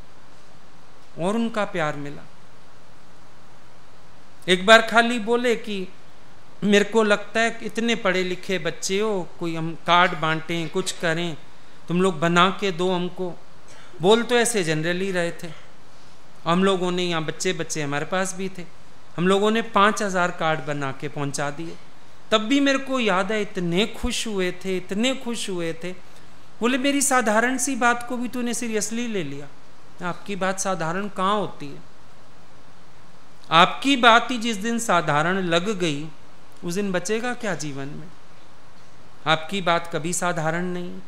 और उनका प्यार मिला। एक बार खाली बोले कि मेरे को लगता है कि इतने पढ़े लिखे बच्चे हो, कोई हम कार्ड बांटें, कुछ करें, तुम लोग बना के दो हमको। बोल तो ऐसे जनरली रहे थे। हम लोगों ने, यहाँ बच्चे हमारे पास भी थे, हम लोगों ने 5000 कार्ड बना के पहुंचा दिए। तब भी मेरे को याद है इतने खुश हुए थे, इतने खुश हुए थे। बोले मेरी साधारण सी बात को भी तूने सीरियसली ले लिया। आपकी बात साधारण कहाँ होती है? आपकी बात ही जिस दिन साधारण लग गई, उस दिन बचेगा क्या जीवन में? आपकी बात कभी साधारण नहीं।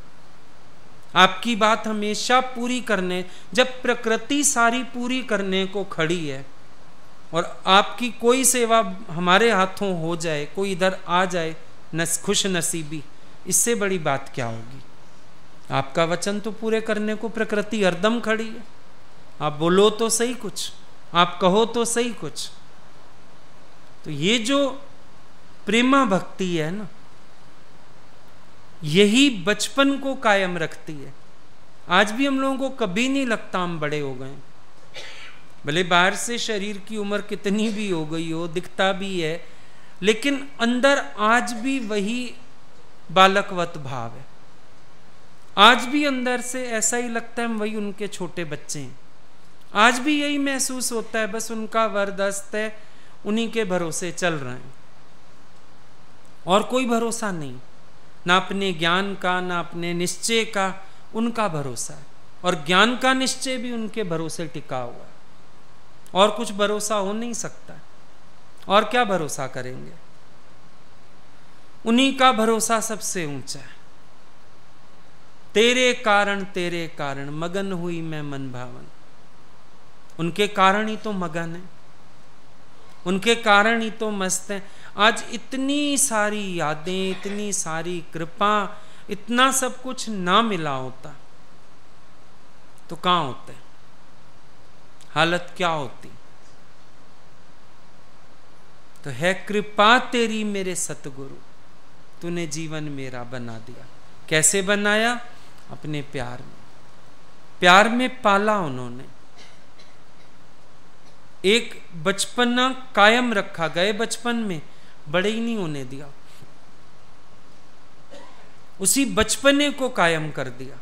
आपकी बात हमेशा पूरी करने, जब प्रकृति सारी पूरी करने को खड़ी है और आपकी कोई सेवा हमारे हाथों हो जाए, कोई इधर आ जाए खुश नसीबी, इससे बड़ी बात क्या होगी? आपका वचन तो पूरे करने को प्रकृति हरदम खड़ी है। आप बोलो तो सही कुछ, आप कहो तो सही कुछ। तो ये जो प्रेमा भक्ति है ना, यही बचपन को कायम रखती है। आज भी हम लोगों को कभी नहीं लगता हम बड़े हो गए, भले बाहर से शरीर की उम्र कितनी भी हो गई हो, दिखता भी है, लेकिन अंदर आज भी वही बालकवत भाव है। आज भी अंदर से ऐसा ही लगता है हम वही उनके छोटे बच्चे हैं। आज भी यही महसूस होता है, बस उनका वरदस्त है, उन्हीं के भरोसे चल रहे हैं और कोई भरोसा नहीं, ना अपने ज्ञान का, ना अपने निश्चय का, उनका भरोसा है। और ज्ञान का निश्चय भी उनके भरोसे टिका हुआ है, और कुछ भरोसा हो नहीं सकता। और क्या भरोसा करेंगे? उन्हीं का भरोसा सबसे ऊंचा है। तेरे कारण मगन हुई मैं मन भावन। उनके कारण ही तो मगन है, उनके कारण ही तो मस्त है। आज इतनी सारी यादें, इतनी सारी कृपा, इतना सब कुछ ना मिला होता तो कहां होते, हालत क्या होती? तो है कृपा तेरी मेरे सतगुरु, तूने जीवन मेरा बना दिया। कैसे बनाया? अपने प्यार में, प्यार में पाला उन्होंने। एक बचपना कायम रखा, गए बचपन में, बड़े ही नहीं होने दिया, उसी बचपने को कायम कर दिया।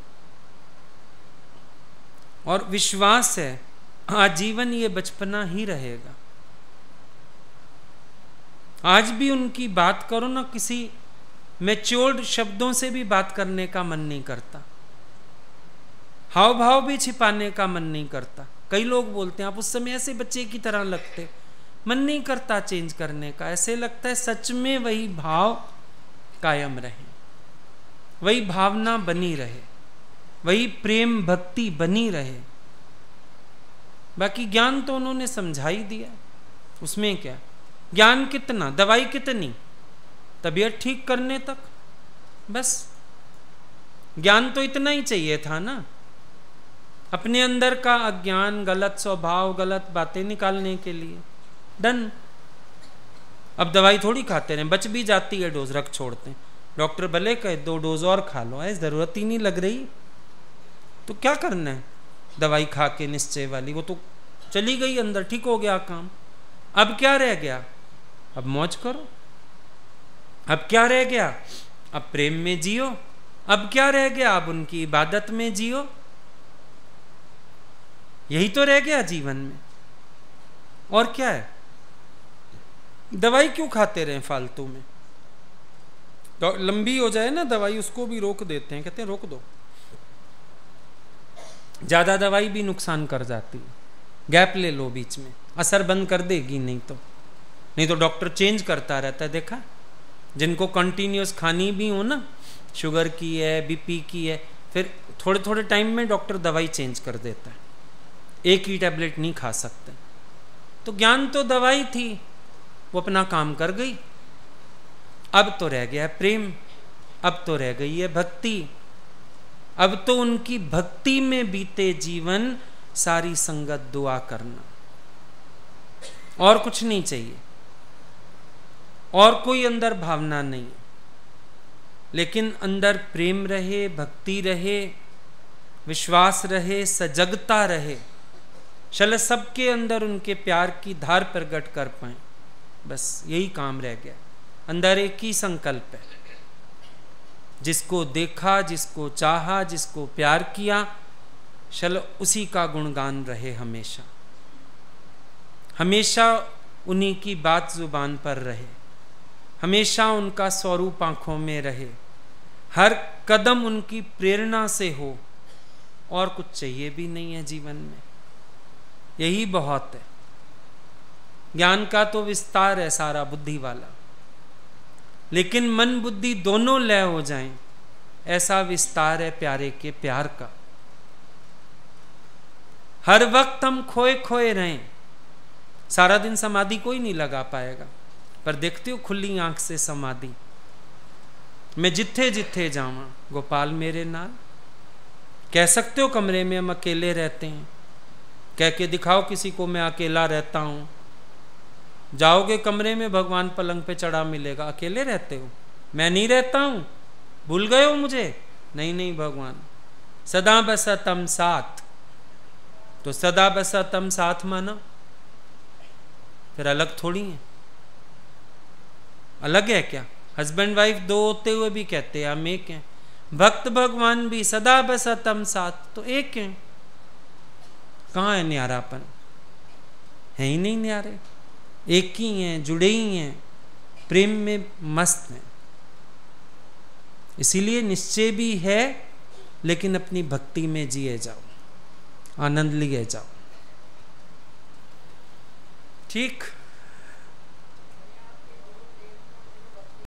और विश्वास है आजीवन ये बचपना ही रहेगा। आज भी उनकी बात करो ना, किसी मैच्योर्ड शब्दों से भी बात करने का मन नहीं करता, हाव भाव भी छिपाने का मन नहीं करता। कई लोग बोलते हैं आप उस समय ऐसे बच्चे की तरह लगते, मन नहीं करता चेंज करने का। ऐसे लगता है सच में वही भाव कायम रहे, वही भावना बनी रहे, वही प्रेम भक्ति बनी रहे। बाकी ज्ञान तो उन्होंने समझा ही दिया, उसमें क्या ज्ञान, कितना दवाई, कितनी तबीयत ठीक करने तक, बस ज्ञान तो इतना ही चाहिए था ना, अपने अंदर का अज्ञान, गलत स्वभाव, गलत बातें निकालने के लिए। डन। अब दवाई थोड़ी खाते रहे, बच भी जाती है डोज, रख छोड़ते हैं। डॉक्टर भले कहे 2 डोज और खा लो, ऐसी जरूरत ही नहीं लग रही तो क्या करना है दवाई खा के निश्चय वाली, वो तो चली गई अंदर, ठीक हो गया काम। अब क्या रह गया? अब मौज करो। अब क्या रह गया? अब प्रेम में जियो। अब क्या रह गया? अब उनकी इबादत में जियो। यही तो रह गया जीवन में, और क्या है? दवाई क्यों खाते रहे फालतू में? तो लंबी हो जाए ना दवाई, उसको भी रोक देते हैं, कहते हैं रोक दो। ज्यादा दवाई भी नुकसान कर जाती है, गैप ले लो बीच में, असर बंद कर देगी। नहीं तो डॉक्टर चेंज करता रहता है। देखा, जिनको कंटिन्यूस खानी भी हो ना, शुगर की है, बीपी की है, फिर थोड़े थोड़े टाइम में डॉक्टर दवाई चेंज कर देता है, एक ही टैबलेट नहीं खा सकते। तो ज्ञान तो दवाई थी, वो अपना काम कर गई। अब तो रह गया है प्रेम, अब तो रह गई है भक्ति। अब तो उनकी भक्ति में बीते जीवन सारी संगत दुआ करना, और कुछ नहीं चाहिए, और कोई अंदर भावना नहीं, लेकिन अंदर प्रेम रहे, भक्ति रहे, विश्वास रहे, सजगता रहे, चल सबके अंदर उनके प्यार की धार प्रकट कर पाए। बस यही काम रह गया। अंदर एक ही संकल्प है, जिसको देखा, जिसको चाहा, जिसको प्यार किया, चल उसी का गुणगान रहे हमेशा, हमेशा उन्हीं की बात जुबान पर रहे, हमेशा उनका स्वरूप आंखों में रहे, हर कदम उनकी प्रेरणा से हो, और कुछ चाहिए भी नहीं है जीवन में। यही बहुत है। ज्ञान का तो विस्तार है सारा बुद्धि वाला, लेकिन मन बुद्धि दोनों लय हो जाएं, ऐसा विस्तार है प्यारे के प्यार का। हर वक्त हम खोए खोए रहें, सारा दिन समाधि कोई नहीं लगा पाएगा, पर देखते हो खुली आंख से समाधि। मैं जिथे जिथे जावां गोपाल मेरे नाल, कह सकते हो कमरे में हम अकेले रहते हैं, कह के दिखाओ किसी को मैं अकेला रहता हूं। जाओगे कमरे में, भगवान पलंग पे चढ़ा मिलेगा, अकेले रहते हो? मैं नहीं रहता हूं, भूल गए हो मुझे? नहीं नहीं भगवान, सदा बसतम साथ, तो सदा बसा तम साथ माना, फिर अलग थोड़ी है। अलग है क्या? हस्बैंड वाइफ दो होते हुए भी कहते हैं हम एक हैं। भक्त भगवान भी सदा बसा तम साथ, तो एक हैं। कहाँ है न्यारापन? है ही नहीं न्यारे, एक ही हैं, जुड़े ही हैं, प्रेम में मस्त हैं। इसीलिए निश्चय भी है, लेकिन अपनी भक्ति में जिए जाओ, आनंद लिए जाओ। ठीक।